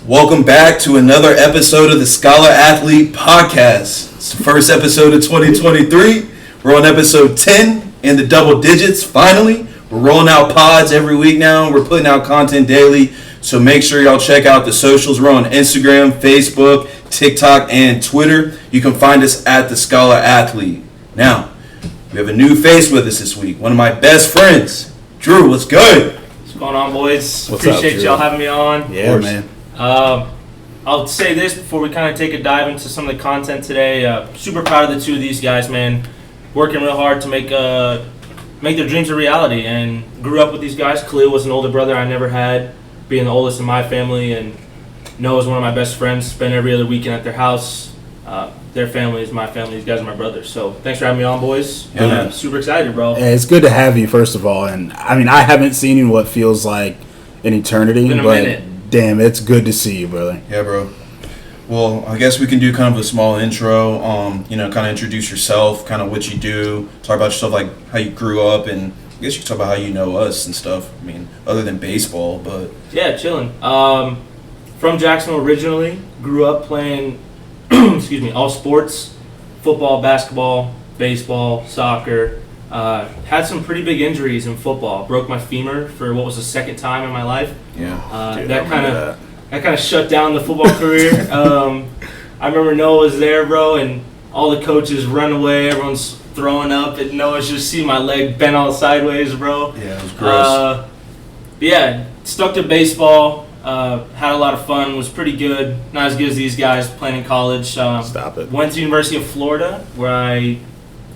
Welcome back to another episode of the Scholar Athlete Podcast. It's the first episode of 2023. We're on episode 10 in the double digits, finally. We're rolling out pods every week now. We're putting out content daily. So make sure y'all check out the socials. We're on Instagram, Facebook, TikTok, and Twitter. You can find us at the Scholar Athlete. Now, we have a new face with us this week. One of my best friends. Drew, what's good? What's going on, boys? What's Appreciate up, y'all having me on. Yeah, man. I'll say this before we kind of take a dive into some of the content today. Super proud of the two of these guys, man. Working real hard to make their dreams a reality. And grew up with these guys. Khalil was an older brother I never had, being the oldest in my family. And Noah's one of my best friends. Spend every other weekend at their house. Their family is my family. These guys are my brothers. So thanks for having me on, boys. Yeah. Super excited, bro. Hey, it's good to have you, first of all. And I mean, I haven't seen you in what feels like an eternity, Been a but minute. damn, it's good to see you, brother. Yeah, bro. Well, I guess we can do kind of a small intro. Kind of introduce yourself, kind of what you do, talk about yourself, like how you grew up, and I guess you can talk about how you know us and stuff. I mean, other than baseball, but Yeah, chilling. From Jacksonville originally, grew up playing, all sports, football, basketball, baseball, soccer. Had some pretty big injuries in football. Broke my femur for what was the second time in my life. yeah. Dude, That I kind remember of that kind of shut down the football career. I remember Noah was there, bro, and all the coaches run away. Everyone's throwing up, and Noah's just see my leg bent all sideways, bro. Yeah, it was gross. But yeah, stuck to baseball. Had a lot of fun. Was pretty good. Not as good as these guys playing in college. Stop it. Went to University of Florida, where I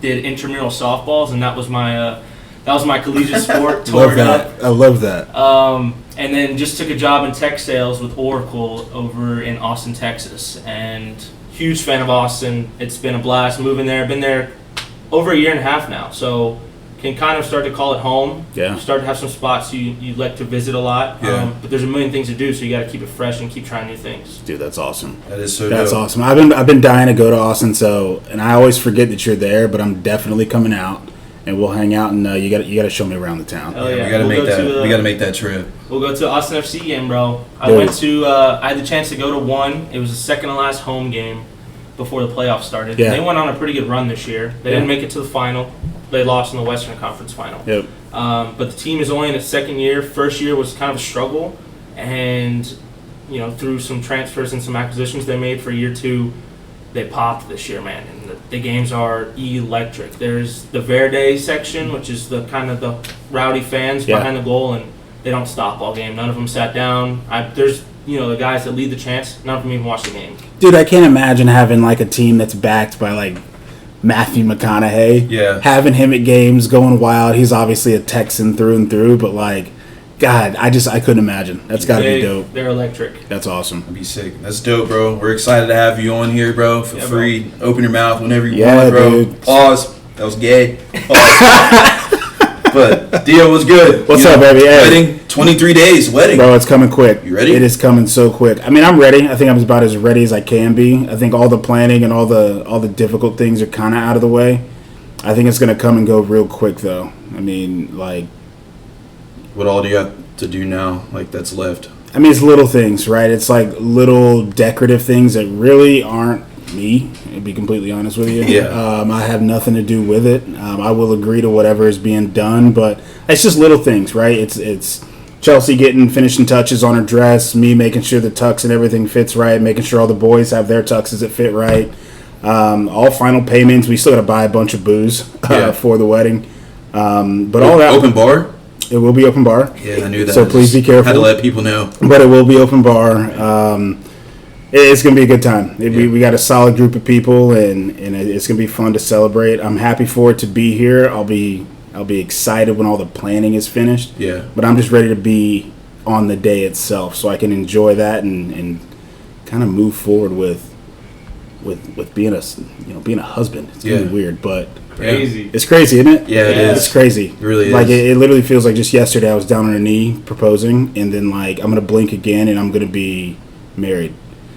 did intramural softballs, and that was my collegiate sport. Tore Love it up. that. I love that. And then just took a job in tech sales with Oracle over in Austin, Texas. And huge fan of Austin. It's been a blast moving there. Been there over a year and a half now. So can kind of start to call it home. Yeah. Start to have some spots you like to visit a lot. Yeah. But there's a million things to do, so you got to keep it fresh and keep trying new things. Dude, that's awesome. That is so That's dope. awesome. I've been dying to go to Austin, and I always forget that you're there, but I'm definitely coming out, and we'll hang out, and you got to show me around the town. Oh, yeah. We gotta We'll make go that. to, We gotta make that trip. We'll go to Austin FC game, bro. I Dude. went to. I had the chance to go to one. It was the second to last home game before the playoffs started. Yeah. They went on a pretty good run this year. They didn't make it to the final. They lost in the Western Conference final. Yep. But the team is only in its second year. First year was kind of a struggle, and through some transfers and some acquisitions they made for year two, they popped this year, man. And the games are electric. There's the Verde section, which is the kind of the rowdy fans behind the goal, and they don't stop all game. None of them sat down. There's the guys that lead the chants. None of them even watch the game. Dude, I can't imagine having like a team that's backed by like Matthew McConaughey. Yeah. Having him at games going wild. He's obviously a Texan through and through, but like, God, I couldn't imagine. That's got to be dope. They're electric. That's awesome. That'd be sick. That's dope, bro. We're excited to have you on here, bro. Feel Yeah, free. Open your mouth whenever you Yeah, want, bro. dude. Pause. That was gay. But Dio was good. What's up, baby? Hey. Wedding. 23 days. Wedding. Bro, it's coming quick. You ready? It is coming so quick. I mean, I'm ready. I think I'm about as ready as I can be. I think all the planning and all the difficult things are kind of out of the way. I think it's going to come and go real quick, though. I mean, like... What all do you have to do now? Like, that's left. I mean, it's little things, right? It's like little decorative things that really aren't me, to be completely honest with you. Yeah. I have nothing to do with it. I will agree to whatever is being done, but it's just little things, right? It's Chelsea getting finishing touches on her dress, me making sure the tux and everything fits right, making sure all the boys have their tuxes that fit right. All final payments. We still got to buy a bunch of booze for the wedding. But all that... Open bar? It will be open bar. Yeah, I knew that. So please be careful. Had to let people know. But it will be open bar. It's going to be a good time. We got a solid group of people, and it's going to be fun to celebrate. I'm happy for it to be here. I'll be excited when all the planning is finished. Yeah. But I'm just ready to be on the day itself so I can enjoy that and kind of move forward with being a husband. It's going to be weird, but Crazy. it's crazy, isn't it? Yeah, it is. It's crazy. It really is. Like it literally feels like just yesterday I was down on a knee proposing, and then like I'm gonna blink again and I'm gonna be married.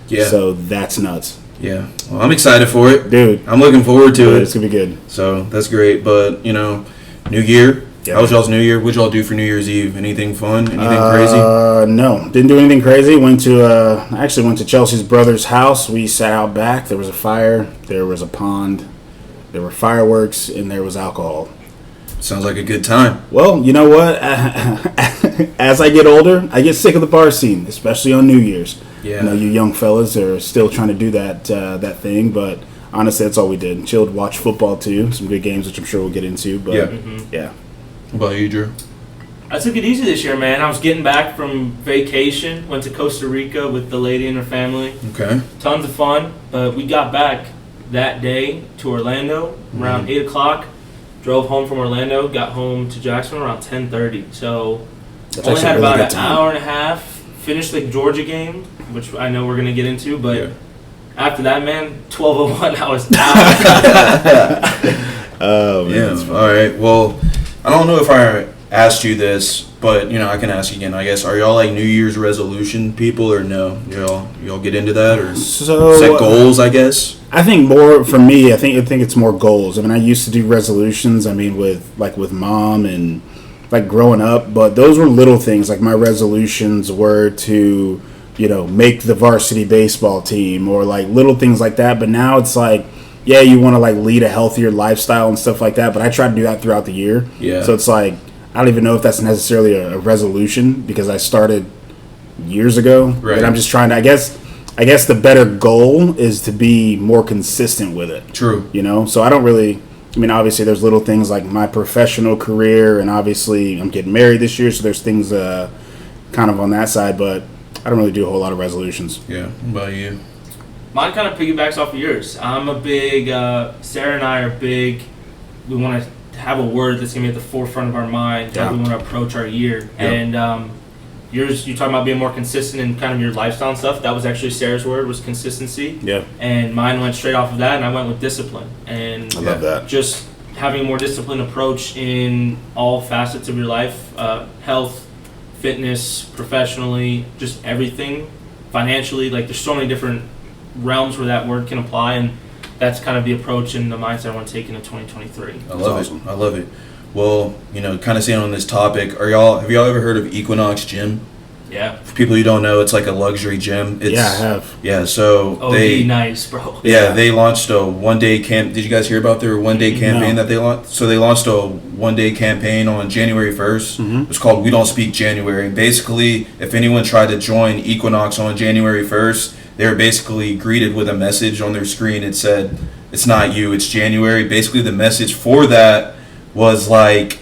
Yeah. So that's nuts. Yeah. Well, I'm excited for it. Dude. I'm looking forward to it. It's gonna be good. So that's great. But, new year, Yeah. How was y'all's New Year? What'd y'all do for New Year's Eve? Anything fun? Anything crazy? No, didn't do anything crazy. Actually went to Chelsea's brother's house. We sat out back. There was a fire. There was a pond. There were fireworks, and there was alcohol. Sounds like a good time. Well, you know what? As I get older, I get sick of the bar scene, especially on New Year's. Yeah. I know you young fellas are still trying to do that thing, but honestly, that's all we did. Chilled, watch football too. Some good games, which I'm sure we'll get into. But yeah. What about you, Drew? I took it easy this year, man. I was getting back from vacation. Went to Costa Rica with the lady and her family. Okay. Tons of fun. We got back that day to Orlando around 8 o'clock. Drove home from Orlando. Got home to Jacksonville around 10:30. So That's only had actually a really about good an time. hour and a half. Finished the Georgia game, which I know we're going to get into. But after that, man, 12:01, I was out. Oh, man. Yeah. All right. Well, I don't know if I asked you this, but I can ask you again. I guess, are y'all like New Year's resolution people or no? Y'all get into that or So set goals? I guess. I think more for me. I think it's more goals. I mean, I used to do resolutions. I mean, with mom and like growing up, but those were little things. Like my resolutions were to make the varsity baseball team or like little things like that. But now it's like, yeah, you want to like lead a healthier lifestyle and stuff like that. But I try to do that throughout the year. Yeah. So it's like I don't even know if that's necessarily a resolution because I started years ago. Right. And I'm just trying to. I guess the better goal is to be more consistent with it. True. So I don't really. I mean, obviously, there's little things like my professional career, and obviously, I'm getting married this year, so there's things kind of on that side. But I don't really do a whole lot of resolutions. Yeah. What about you? Mine kind of piggybacks off of yours. I'm a big, Sarah and I are big, we want to have a word that's going to be at the forefront of our mind, how we want to approach our year. Yeah. And yours, you're talking about being more consistent in kind of your lifestyle and stuff. That was actually Sarah's word, was consistency. Yeah. And mine went straight off of that, and I went with discipline. And I love that. just having a more disciplined approach in all facets of your life, health, fitness, professionally, just everything, financially. Like, there's so many different realms where that word can apply, and that's kind of the approach and the mindset I want to take into 2023. I love it. Well, kind of staying on this topic, have y'all ever heard of Equinox Gym? Yeah. For people you don't know, it's like a luxury gym. I have. Yeah, so nice, bro. Yeah, they launched a one-day camp. Did you guys hear about their one-day campaign that they launched? So they launched a one-day campaign on January 1st. Mm-hmm. It's called We Don't Speak January. And basically, if anyone tried to join Equinox on January 1st, they were basically greeted with a message on their screen. It said, "It's not you, it's January." Basically, the message for that was like,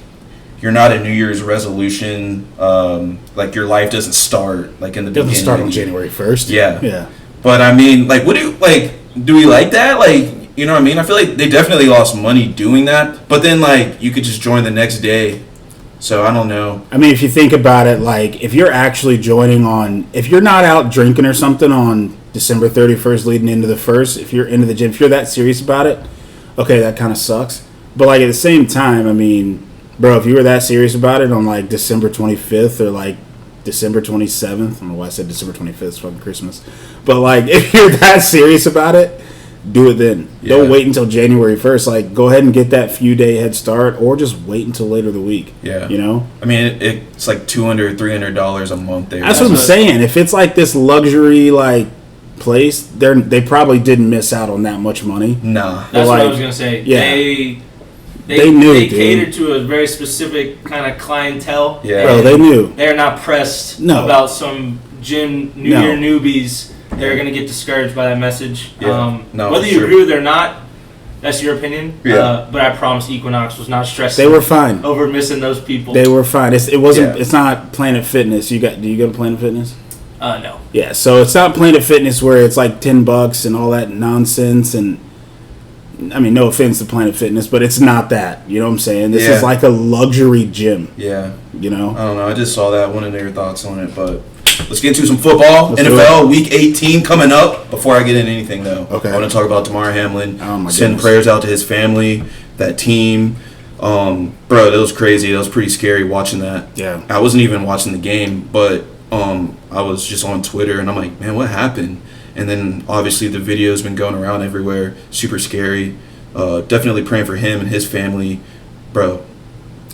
you're not a New Year's resolution. Like, your life doesn't start like in the beginning. It doesn't start on January 1st. Yeah. But I mean, like, do we like that? Like, you know what I mean? I feel like they definitely lost money doing that. But then, like, you could just join the next day. So I don't know. I mean, if you think about it, like, if you're actually joining if you're not out drinking or something on December 31st leading into the 1st, if you're into the gym, if you're that serious about it, okay, that kind of sucks. But, like, at the same time, I mean, bro, if you were that serious about it on, like, December 25th or, like, December 27th, I don't know why I said December 25th, it's fucking Christmas. But, like, if you're that serious about it, do it then. Yeah. Don't wait until January 1st. Like, go ahead and get that few day head start, or just wait until later the week. Yeah. I mean, it's like $200, $300 a month. That's what I'm saying. If it's like this luxury, like, place, they probably didn't miss out on that much money. Nah. That's what I was going to say. Yeah. They knew, they catered to a very specific kind of clientele. Yeah. Bro, they knew. They're not pressed about some gym New Year newbies. They're going to get discouraged by that message. Yeah. Whether you agree with it or not, that's your opinion. Yeah. But I promise Equinox was not stressing. They were fine over missing those people. They were fine. It wasn't. Yeah. It's not Planet Fitness. Do you go to Planet Fitness? No. Yeah. So it's not Planet Fitness where it's like $10 and all that nonsense. And I mean, no offense to Planet Fitness, but it's not that. You know what I'm saying? This is like a luxury gym. Yeah. You know? I don't know. I just saw that. Wanted your thoughts on it, but let's get into some football. NFL Week 18 coming up. Before I get into anything, though, I want to talk about Damar Hamlin. Send prayers out to his family, that team. Bro, that was crazy. That was pretty scary watching that. Yeah. I wasn't even watching the game, but I was just on Twitter, and I'm like, man, what happened? And then, obviously, the video's been going around everywhere. Super scary. Definitely praying for him and his family. Bro,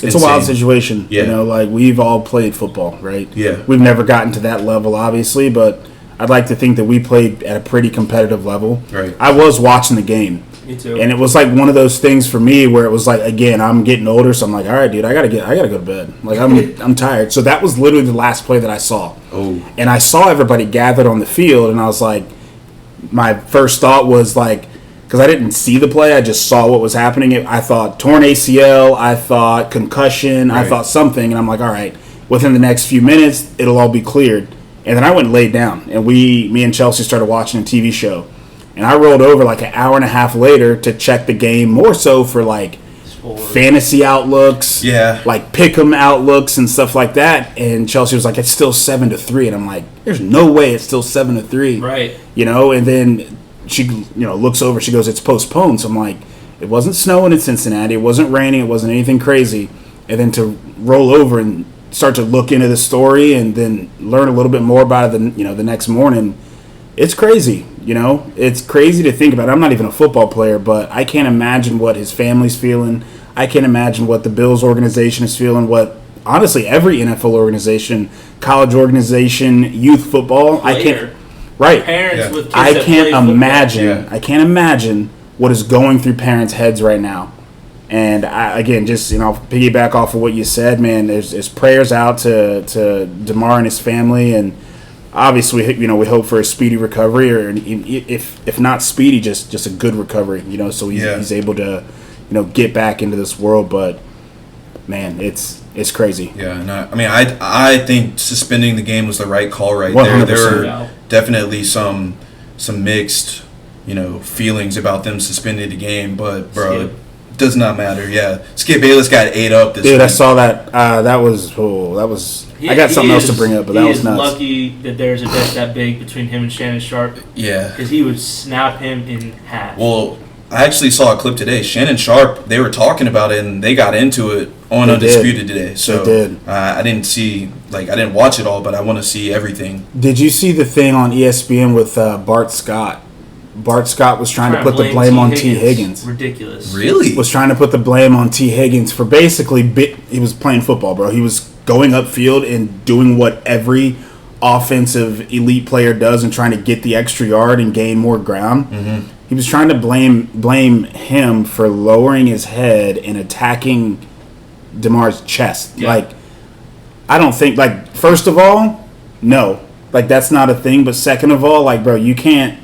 It's a wild situation. Yeah. You know, like we've all played football, right? Yeah. We've never gotten to that level, obviously, but I'd like to think that we played at a pretty competitive level. Right. I was watching the game. Me too. And it was like one of those things for me where it was like, again, I'm getting older, so I'm like, all right, dude, I gotta go to bed. Like I'm tired. So that was literally the last play that I saw. Oh. And I saw everybody gathered on the field, and I was like, my first thought was like, because I didn't see the play, I just saw what was happening. I thought torn ACL, I thought concussion, I thought something, and I'm like, all right, within the next few minutes, it'll all be cleared. And then I went and laid down, and me and Chelsea started watching a TV show. And I rolled over like an hour and a half later to check the game, more so for like fantasy outlooks, like pick'em outlooks and stuff like that. And Chelsea was like, "It's still 7-3," and I'm like, "There's no way it's still 7-3." Right. You know. And then she, looks over. She goes, "It's postponed." So I'm like, "It wasn't snowing in Cincinnati. It wasn't raining. It wasn't anything crazy." And then to roll over and start to look into the story and then learn a little bit more about it, the next morning, it's crazy. It's crazy to think about. I'm not even a football player, but I can't imagine what his family's feeling. I can't imagine what the Bills organization is feeling, what, honestly, every NFL organization, college organization, youth football, I can't. Right. Parents with kids I that can't play imagine. Yeah. I can't imagine what is going through parents' heads right now. And just piggyback off of what you said, man. There's prayers out to DeMar and his family, and obviously, we hope for a speedy recovery, or if not speedy, just a good recovery. So he's able to, get back into this world. But man, it's crazy. Yeah, and I think suspending the game was the right call right 100%. there. There were definitely some mixed, feelings about them suspending the game, but bro. Skip. Does not matter. Yeah, Skip Bayless got ate up this Dude, week. I saw that. That was. I got something else to bring up, but that was nuts. He is lucky that there's a desk that big between him and Shannon Sharp. Yeah, because he would snap him in half. Well, I actually saw a clip today. Shannon Sharp, they were talking about it, and they got into it on Undisputed today. So they did. I didn't watch it all, but I want to see everything. Did you see the thing on ESPN with Bart Scott? Bart Scott was trying to put the blame on T. Higgins. Ridiculous. Really? Was trying to put the blame on T. Higgins for basically he was playing football, bro. He was going upfield and doing what every offensive elite player does and trying to get the extra yard and gain more ground. Mm-hmm. He was trying to blame him for lowering his head and attacking DeMar's chest. Yeah. Like, I don't think, first of all, no. That's not a thing. But second of all, bro, you can't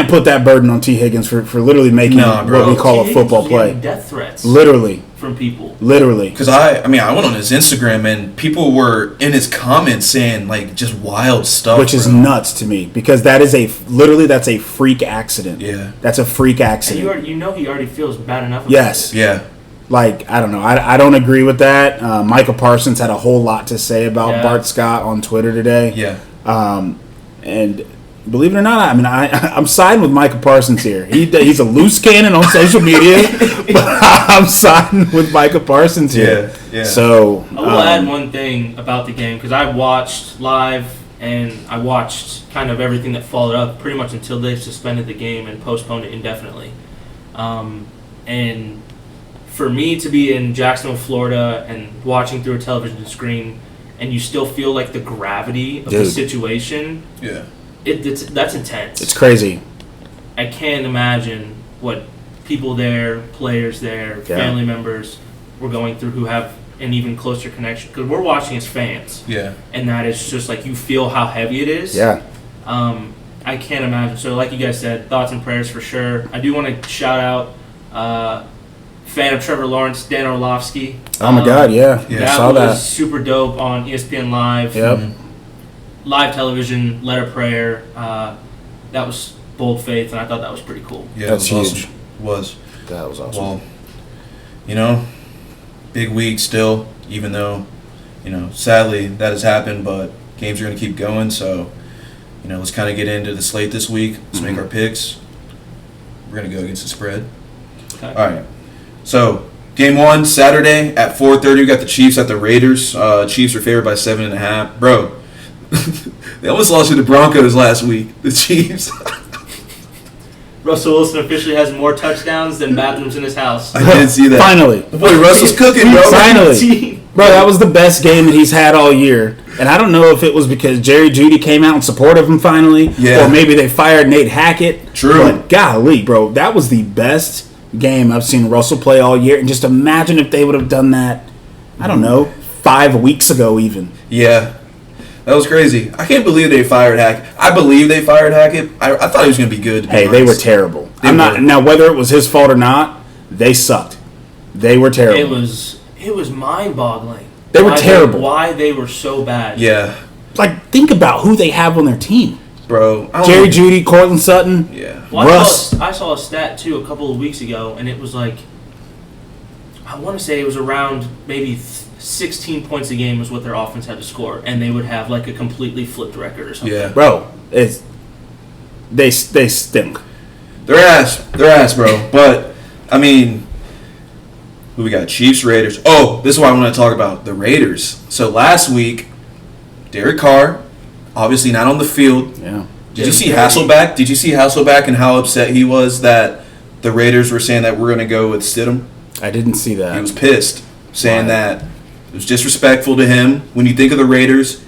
put that burden on T. Higgins for literally making what we call a football play. Death threats. Literally. From people. Literally. Because I went on his Instagram, and people were in his comments saying, just wild stuff. Which is nuts to me, because that's a freak accident. Yeah. That's a freak accident. And he already feels bad enough. Yes. Yeah. I don't know. I don't agree with that. Michael Parsons had a whole lot to say about Bart Scott on Twitter today. Yeah. And believe it or not, I'm siding with Michael Parsons here. He's a loose cannon on social media, but I'm siding with Michael Parsons here. Yeah. So I will add one thing about the game, because I watched live and I watched kind of everything that followed up pretty much until they suspended the game and postponed it indefinitely. And for me to be in Jacksonville, Florida, and watching through a television screen, and you still feel like the gravity of the situation. Yeah. That's intense. It's crazy. I can't imagine what people there, players there, family members were going through who have an even closer connection. Because we're watching as fans. Yeah. And that is just you feel how heavy it is. Yeah. I can't imagine. So like you guys said, thoughts and prayers for sure. I do want to shout out fan of Trevor Lawrence, Dan Orlovsky. Oh my God, yeah. That saw was super dope on ESPN Live. Yep. Live television, led a prayer. That was bold faith, and I thought that was pretty cool. Yeah, that's it was huge. Awesome. Was. That was awesome. Well, big week still, even though, sadly that has happened, but games are going to keep going. So, let's kind of get into the slate this week. Let's make our picks. We're going to go against the spread. Okay. All right. So, game 1, Saturday at 4:30, we got the Chiefs at the Raiders. Chiefs are favored by 7.5. Bro, they almost lost to the Broncos last week, the Chiefs. Russell Wilson officially has more touchdowns than bathrooms in his house. I did see that. Finally. Boy, Russell's cooking, bro. Finally. Bro, that was the best game that he's had all year. And I don't know if it was because Jerry Jeudy came out in support of him finally. Yeah. Or maybe they fired Nate Hackett. True. But golly, bro, that was the best game I've seen Russell play all year. And just imagine if they would have done that, I don't know, 5 weeks ago even. Yeah. That was crazy. I can't believe they fired Hackett. I believe they fired Hackett. I thought he was going to be good. Hey, they were terrible. Now, whether it was his fault or not, they sucked. They were terrible. It was mind-boggling. They were terrible. Why they were so bad. Yeah. Like, think about who they have on their team. Bro. Jerry Jeudy, Cortland Sutton. Yeah. Well, Russ. I saw a stat, too, a couple of weeks ago, and it was like, I want to say it was around maybe 16 points a game was what their offense had to score, and they would have like a completely flipped record or something. Yeah. Bro, they stink. They're ass, bro. But, I mean, who we got? Chiefs, Raiders. Oh, this is what I want to talk about. The Raiders. So last week, Derek Carr, obviously not on the field. Yeah. Did you see Hasselbeck? Did you see Hasselbeck and how upset he was that the Raiders were saying that we're going to go with Stidham? I didn't see that. He was pissed, saying that it was disrespectful to him. When you think of the Raiders,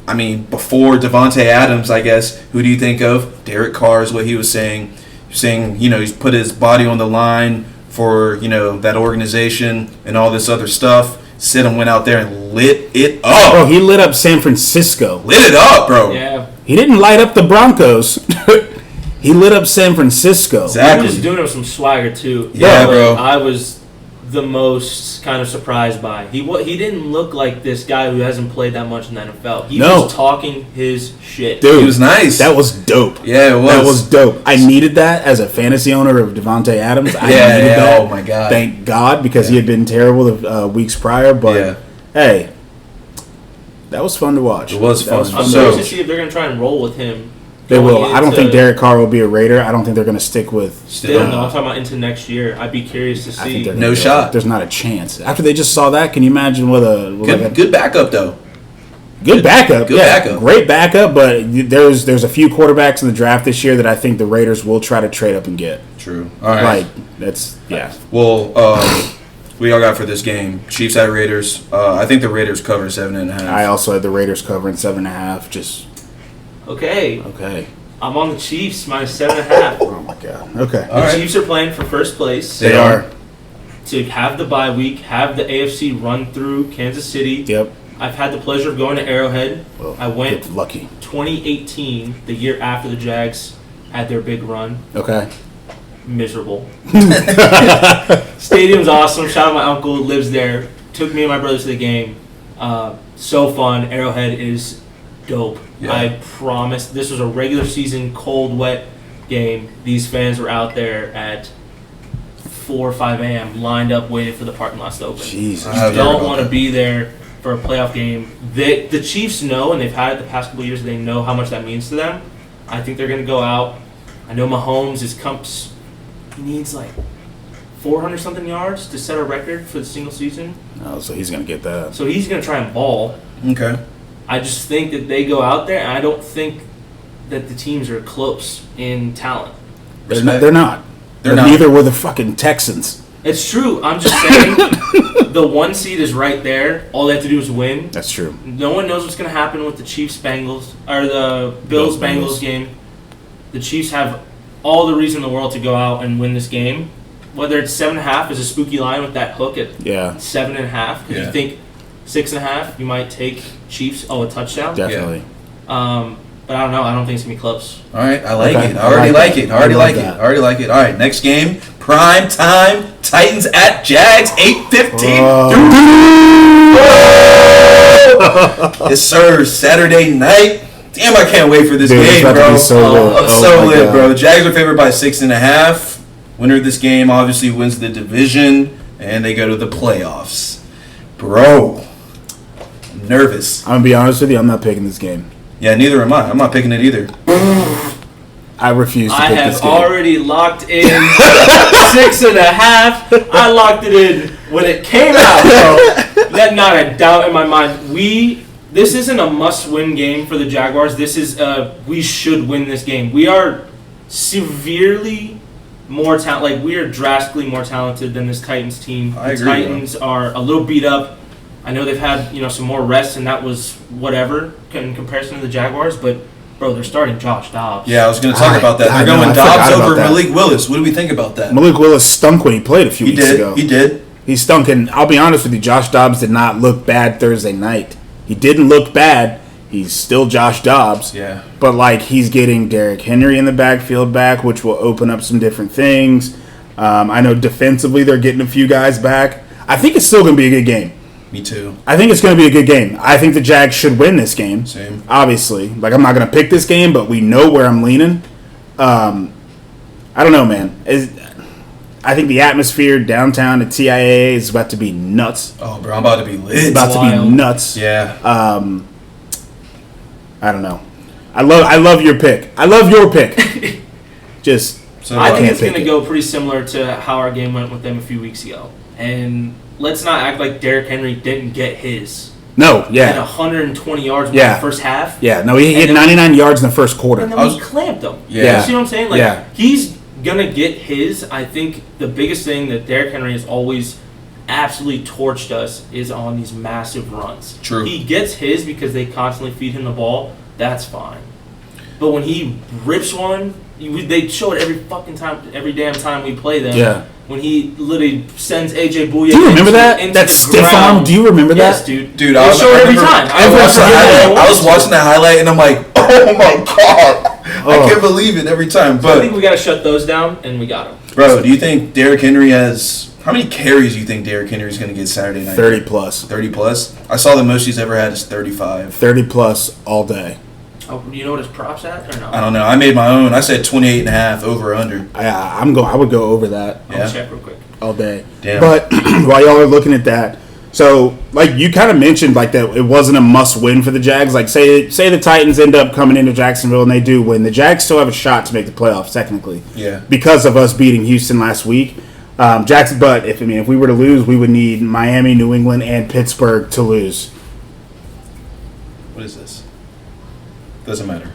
I mean, before Devontae Adams, I guess, who do you think of? Derek Carr is what he was saying. Saying, he's put his body on the line for, that organization and all this other stuff. Stidham went out there and lit it up. Bro, he lit up San Francisco. Lit it up, bro. Yeah. He didn't light up the Broncos. He lit up San Francisco. Exactly. He was doing it with some swagger, too. Yeah, bro. I was the most kind of surprised by. He didn't look like this guy who hasn't played that much in the NFL. He was talking his shit. Dude, he was nice. That was dope. Yeah, it was. That was dope. I needed that as a fantasy owner of Devontae Adams. I needed that. Oh, my God. Thank God, because he had been terrible the weeks prior. But, hey, that was fun to watch. It was fun. I'm curious to see if they're going to try and roll with him. They will. I don't think Derek Carr will be a Raider. I don't think they're going to stick with. Still, no. I'm talking about into next year. I'd be curious to see. No shot. There's not a chance. After they just saw that, can you imagine what a good backup though? Good backup. Good backup. Great backup. But there's a few quarterbacks in the draft this year that I think the Raiders will try to trade up and get. True. All right. That's Well, we all got for this game. Chiefs at Raiders. I think the Raiders cover 7.5. I also had the Raiders covering 7.5. Just. Okay. I'm on the Chiefs minus 7.5. Oh my God. Okay. The Chiefs are playing for first place. They are. To have the bye week, have the AFC run through Kansas City. Yep. I've had the pleasure of going to Arrowhead. Well, I went lucky. 2018, the year after the Jags had their big run. Okay. Miserable. Stadium's awesome. Shout out my uncle who lives there. Took me and my brothers to the game. So fun. Arrowhead is dope. Yeah. I promise. This was a regular season, cold, wet game. These fans were out there at 4 or 5 a.m. lined up waiting for the parking lots to open. Jesus. You don't want to be there for a playoff game. The Chiefs know, and they've had it the past couple of years, they know how much that means to them. I think they're going to go out. I know Mahomes needs like 400-something yards to set a record for the single season. Oh, so he's going to get that. So he's going to try and ball. Okay. I just think that they go out there, and I don't think that the teams are close in talent. They're not. They're not. Neither were the fucking Texans. It's true. I'm just saying the 1 seed is right there. All they have to do is win. That's true. No one knows what's going to happen with the Chiefs-Bengals, or the Bills-Bengals game. The Chiefs have all the reason in the world to go out and win this game. Whether it's 7.5 is a spooky line with that hook at 7.5. Because you think 6.5, you might take Chiefs. A touchdown. Definitely. But I don't know. I don't think it's gonna be close. All right, I like Okay. it. I already like it. I like it. All right, next game, prime time, Titans at Jags, 8:15. Yes, sir. Saturday night. Damn, I can't wait for this game, it's about to bro. be so lit. I'm so my lit, God. bro. Jags are favored by 6.5. Winner of this game obviously wins the division, and they go to the playoffs. Bro, I'm nervous. I'm going to be honest with you. I'm not picking this game. Yeah, neither am I. I'm not picking it either. I refuse to I pick this have game. already locked in 6.5. I locked it in when it came out, bro. That's not a doubt in my mind. This isn't a must-win game for the Jaguars. This is we should win this game. We are severely more talent. Like, we are drastically more talented than this Titans team. I agree, Titans are a little beat up. I know they've had some more rests, and that was whatever in comparison to the Jaguars. But bro, they're starting Josh Dobbs. Yeah, I was going to talk about that. They're going Dobbs over Malik Willis. What do we think about that? Malik Willis stunk when he played a few weeks ago. He did. He stunk, and I'll be honest with you, Josh Dobbs did not look bad Thursday night. He didn't look bad. He's still Josh Dobbs. Yeah. But, like, he's getting Derrick Henry in the backfield back, which will open up some different things. I know defensively they're getting a few guys back. I think it's still going to be a good game. Me too. I think it's going to be a good game. I think the Jags should win this game. Same. Obviously. Like, I'm not going to pick this game, but we know where I'm leaning. I don't know, man. I think the atmosphere downtown at TIAA is about to be nuts. Oh, bro, I'm about to be lit. It's about to be nuts. Yeah. I don't know. I love your pick. I love your pick. Just I think it's going to go pretty similar to how our game went with them a few weeks ago. And let's not act like Derrick Henry didn't get his. No, yeah. He had 120 yards in the first half. Yeah, no, he had 99 yards in the first quarter. And then we clamped him. Yeah. You see what I'm saying? Like, he's going to get his. I think the biggest thing that Derrick Henry has always absolutely torched us is on these massive runs. True. He gets his because they constantly feed him the ball. That's fine. But when he rips one, they show it every fucking time, every damn time we play them. Yeah. When he literally sends AJ Bouye. Do you remember that? That stiff arm? Do you remember that? Yes, dude. Dude, they show it every time. I was watching the highlight and I'm like, oh my god. I can't believe it every time. But I think we got to shut those down, and we got them. Bro, do you think Derrick Henry has... How many carries do you think Derrick Henry is going to get Saturday night? 30 plus. 30 plus? I saw the most he's ever had is 35. 30 plus all day. Oh, you know what his props at or no? I don't know. I made my own. I said 28 and a half over or under. I would go over that. I'll check real quick. All day. Damn. But while y'all are looking at that, so like you kind of mentioned like that it wasn't a must win for the Jags. Like say the Titans end up coming into Jacksonville and they do win. The Jags still have a shot to make the playoffs technically. Yeah. Because of us beating Houston last week. Jackson, but if we were to lose, we would need Miami, New England, and Pittsburgh to lose. What is this? Doesn't matter.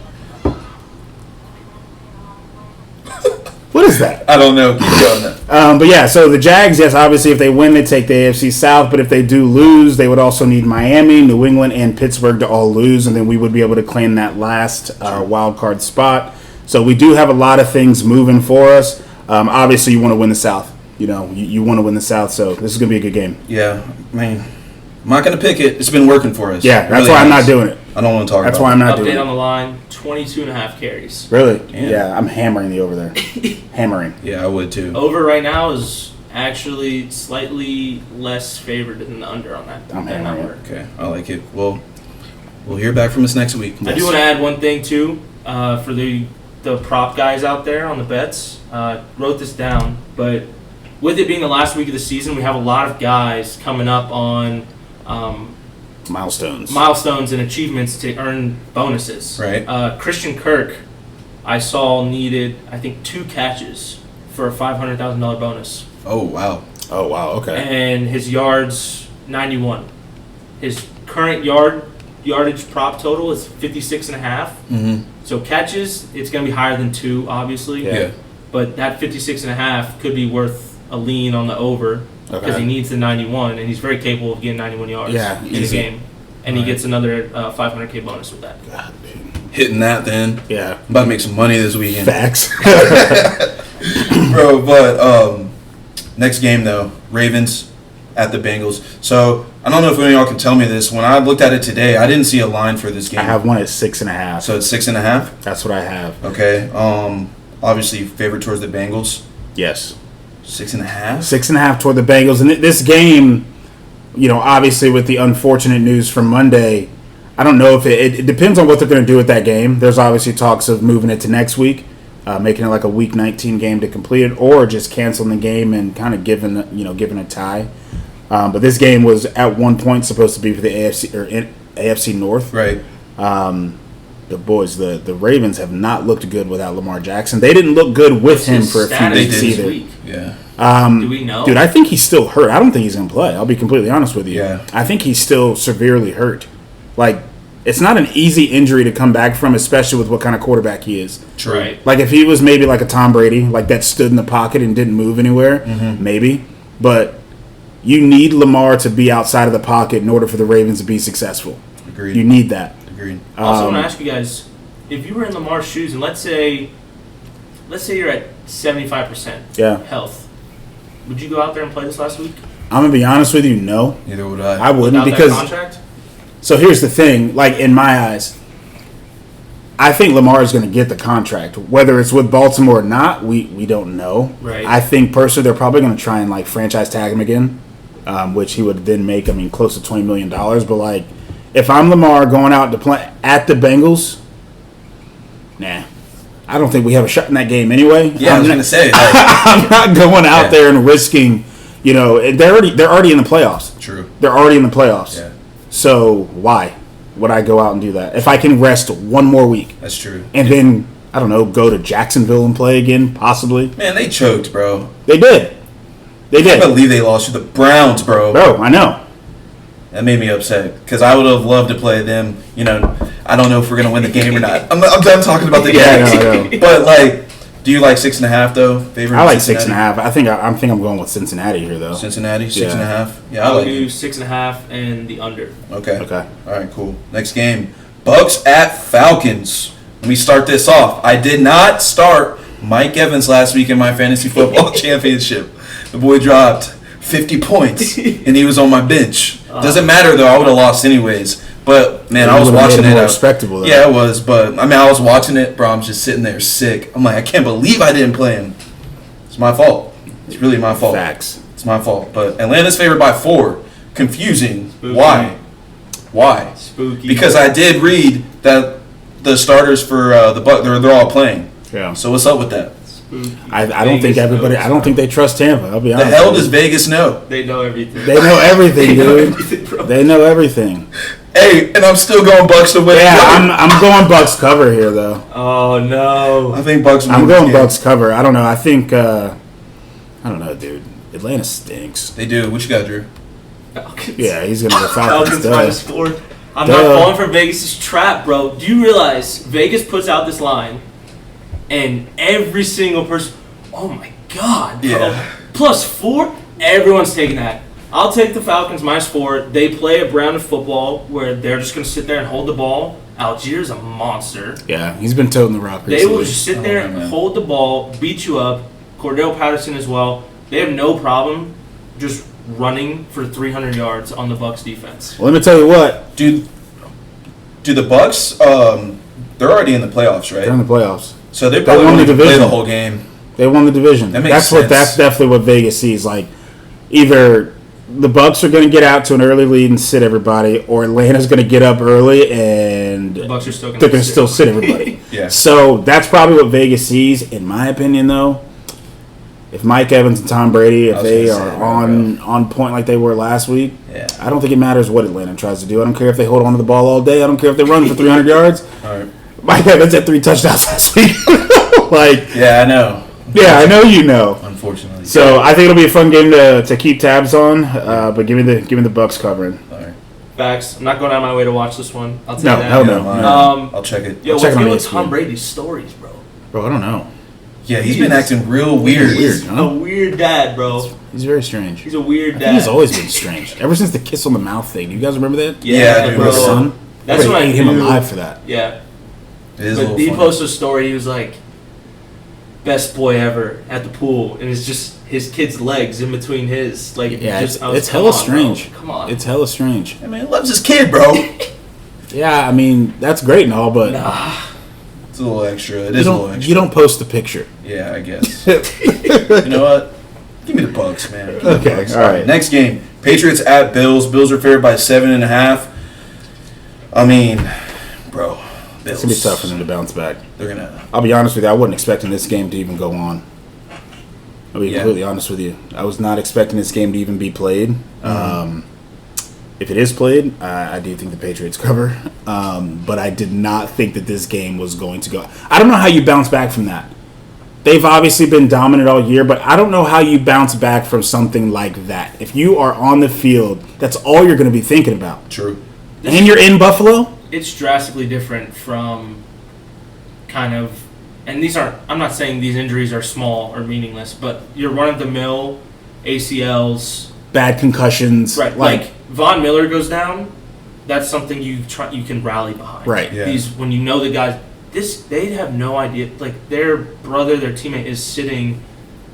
What is that? I don't know. Keep going. But yeah, so the Jags, yes, obviously if they win, they take the AFC South. But if they do lose, they would also need Miami, New England, and Pittsburgh to all lose, and then we would be able to claim that last wild card spot. So we do have a lot of things moving for us. Obviously, you want to win the South. You want to win the South, so this is going to be a good game. Yeah, man. I'm not going to pick it. It's been working for us. Yeah, that's why I'm not doing it. I don't want to talk about it. That's why I'm not doing it. Update on the line, 22.5 carries. Really? Yeah, I'm hammering the over there. Hammering. Yeah, I would too. Over right now is actually slightly less favored than the under on that. I'm hammering it. Okay, I like it. Well, we'll hear back from us next week. I do want to add one thing too for the prop guys out there on the bets. Wrote this down, but with it being the last week of the season, we have a lot of guys coming up on milestones and achievements to earn bonuses. Right. Christian Kirk, I saw needed, I think, 2 catches for a $500,000 bonus. Oh wow. Okay. And his yards 91. His current yardage prop total is 56.5. Mm-hmm. So catches, it's going to be higher than 2, obviously. Yeah. But that 56.5 could be worth a lean on the over because he needs the 91, and he's very capable of getting 91 yards in a game. And he gets another $500K bonus with that. God, dude. Hitting that then. Yeah. I'm about to make some money this weekend. Facts. Bro, but next game though, Ravens at the Bengals. So I don't know if any of y'all can tell me this. When I looked at it today, I didn't see a line for this game. I have one at 6.5. So it's 6.5? That's what I have. Okay. Obviously favorite towards the Bengals. Yes. 6.5? 6.5 toward the Bengals. And this game, obviously with the unfortunate news from Monday, I don't know if it depends on what they're going to do with that game. There's obviously talks of moving it to next week, making it like a Week 19 game to complete it, or just canceling the game and kind of giving a tie. But this game was at one point supposed to be for the AFC North. Right. The Ravens have not looked good without Lamar Jackson. They didn't look good with him for a few weeks either. Yeah. Do we know? Dude, I think he's still hurt. I don't think he's going to play. I'll be completely honest with you. Yeah. I think he's still severely hurt. Like, It's not an easy injury to come back from, especially with what kind of quarterback he is. True. Right. Like if he was maybe like a Tom Brady, like that stood in the pocket and didn't move anywhere, maybe. But you need Lamar to be outside of the pocket in order for the Ravens to be successful. Agreed. You need that. Agreed. I also want to ask you guys, if you were in Lamar's shoes, and let's say you're at 75% health, would you go out there and play this last week? I'm gonna be honest with you, no. Neither would I. I wouldn't Without because. that contract? So here's the thing, like in my eyes, I think Lamar is going to get the contract. Whether it's with Baltimore or not, we don't know. Right. I think personally they're probably going to try and like franchise tag him again, which he would then make, close to $20 million. But like, if I'm Lamar going out to play at the Bengals, nah. I don't think we have a shot in that game anyway. Yeah, I was going to say. Like, I'm not going out there and risking, they're already in the playoffs. True. They're already in the playoffs. Yeah. So why would I go out and do that? If I can rest one more week. That's true. And then, I don't know, go to Jacksonville and play again, possibly. Man, they choked, bro. They did. I can't believe they lost to the Browns, bro. Bro, I know. That made me upset because I would have loved to play them. I don't know if we're going to win the game or not. I'm done talking about the game. I know. But, like, do you like 6.5, though? Favorite I like Cincinnati? 6.5. I think I'm going with Cincinnati here, though. Cincinnati, 6.5. Yeah. Yeah, I I'll like do it. 6.5 and the under. Okay. Okay. All right, cool. Next game. Bucks at Falcons. Let me start this off. I did not start Mike Evans last week in my fantasy football championship. The boy dropped 50 points, and he was on my bench. Doesn't matter, though. I would have lost anyways. But, man, I was watching it. More respectable, though. Yeah, it was. But, I was watching it, bro. I'm just sitting there sick. I'm like, I can't believe I didn't play him. It's my fault. It's really my fault. Facts. It's my fault. But Atlanta's favored by 4. Confusing. Spooky. Why? Spooky. Because I did read that the starters for the Bucs, they're all playing. Yeah. So what's up with that? Spooky. I don't think everybody. I don't think they trust Tampa. I'll be The honest. hell with does you. Vegas know? They know everything. They know everything, dude. everything, bro. They know everything. Hey, and I'm still going Bucs to win. Yeah, I'm going Bucks cover here, though. Oh, no. I think Bucs. I'm going Bucks cover. I don't know. I think. I don't know, dude. Atlanta stinks. They do. What you got, Drew? Falcons. Yeah, he's gonna go Falcons. Falcons -4. I'm not falling for Vegas' trap, bro. Do you realize Vegas puts out this line, and every single person, oh my god, bro, Yeah. +4? Everyone's taking that. I'll take the Falcons -4. They play a brand of football where they're just going to sit there and hold the ball. Algiers a monster. Yeah, he's been toting the rock They recently. will just sit there and man. hold the ball, beat you up. Cordell Patterson as well. They have no problem just running for 300 yards on the Bucs defense. Well, let me tell you what. Do the Bucs? They're already in the playoffs, right? They're in the playoffs. So they probably won won't the even play division. the whole game. They won the division. That makes sense. That's definitely what Vegas sees. Like, either the Bucks are going to get out to an early lead and sit everybody, or Atlanta's going to get up early and The Bucs are still they're going going to still sit everybody. Yeah. So that's probably what Vegas sees, in my opinion. Though, if Mike Evans and Tom Brady, if was they gonna are say, on point like they were last week, Yeah. I don't think it matters what Atlanta tries to do. I don't care if they hold on to the ball all day. I don't care if they run for 300 yards. All right. Mike Evans had 3 touchdowns last week. Like, Yeah, I know. yeah, I know you know. Unfortunately. So I think it'll be a fun game to keep tabs on. But give me the Bucks covering. All right. Facts. I'm not going out of my way to watch this one. I'll tell No, you that. hell no. I'll check it. Yo, I'll what's check it on good with ESPN. Tom Brady's stories, bro? Bro, I don't know. Yeah, he's been acting real weird. Weird, A huh? weird dad, bro. He's very strange. He's a weird I dad. think he's always been strange. Ever since the kiss on the mouth thing. Do you guys remember that? Yeah, I do. bro. With his son? That's when I ate him knew- alive for that. Yeah. It is a But little he funny. posted a story. He was like, "Best boy ever at the pool," and it's just his kid's legs in between his. Like, Yeah, just, it's come hella on, bro. strange. Come on. It's hella strange. I mean, he loves his kid, bro. Yeah, I mean, that's great and all, but It's a little extra. It is a little extra. you don't post the picture. Yeah, I guess. You know what? Give me the Bucks, man. Give me the Okay, Bucks. all right. Next game: Patriots at Bills. Bills are favored by 7.5. I mean, bro, Bills. It's going to be tough for them to bounce back. They're gonna. I'll be honest with you, I wasn't expecting this game to even go on. I'll be Yeah. completely honest with you. I was not expecting this game to even be played. If it is played, I do think the Patriots cover. But I did not think that this game was going to go. I don't know how you bounce back from that. They've obviously been dominant all year, but I don't know how you bounce back from something like that. If you are on the field, that's all you're going to be thinking about. True. And you're in Buffalo? it's drastically different from kind of, and I'm not saying these injuries are small or meaningless, but your run-of-the-mill ACLs, bad concussions, right? Like Von Miller goes down, that's something you can rally behind, right? Yeah. When you know the guys, they have no idea. Like their brother, their teammate is sitting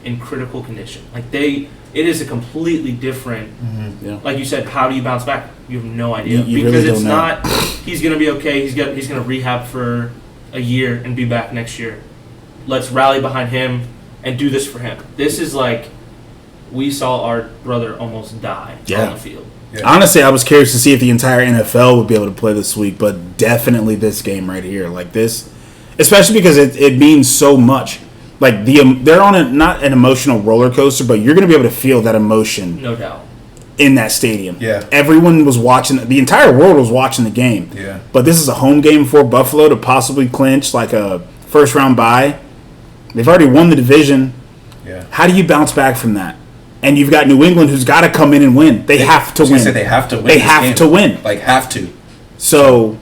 in critical condition. Like it is a completely different. Yeah. Like you said, how do you bounce back? You have no idea You because really it's don't know. not. He's gonna be okay. He's gonna rehab for a year and be back next year. Let's rally behind him and do this for him. This is like we saw our brother almost die on the field. Yeah. Honestly, I was curious to see if the entire NFL would be able to play this week, but definitely this game right here, like this, especially because it means so much. Like they're on not an emotional roller coaster, but you're going to be able to feel that emotion, No doubt, in that stadium. Yeah. Everyone was watching. The entire world was watching the game. Yeah. But this is a home game for Buffalo to possibly clinch like a first round bye. They've already won the division. Yeah. How do you bounce back from that? And you've got New England who's got to come in and win. They have to win. They have to win. They have to win. Like, have to. So,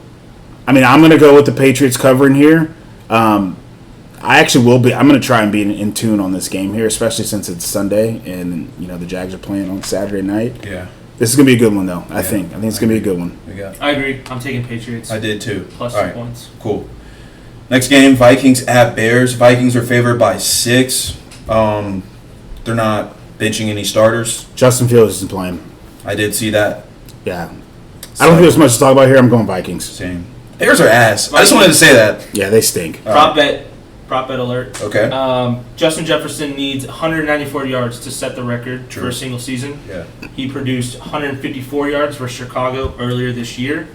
I mean, I'm going to go with the Patriots covering here. I actually will be. I'm going to try and be in tune on this game here, especially since it's Sunday and the Jags are playing on Saturday night. Yeah. This is going to be a good one, though. I think it's going to be a good one. I agree. I'm taking Patriots. I did too. Plus All 2 right. points. Cool. Next game, Vikings at Bears. Vikings are favored by 6. They're not benching any starters. Justin Fields isn't playing. I did see that. Yeah. I don't think there's much to talk about here. I'm going Vikings. Same. Bears are ass. I just wanted to say that. Yeah, they stink. Prop bet alert. Okay. Justin Jefferson needs 194 yards to set the record True. for a single season. Yeah. He produced 154 yards for Chicago earlier this year.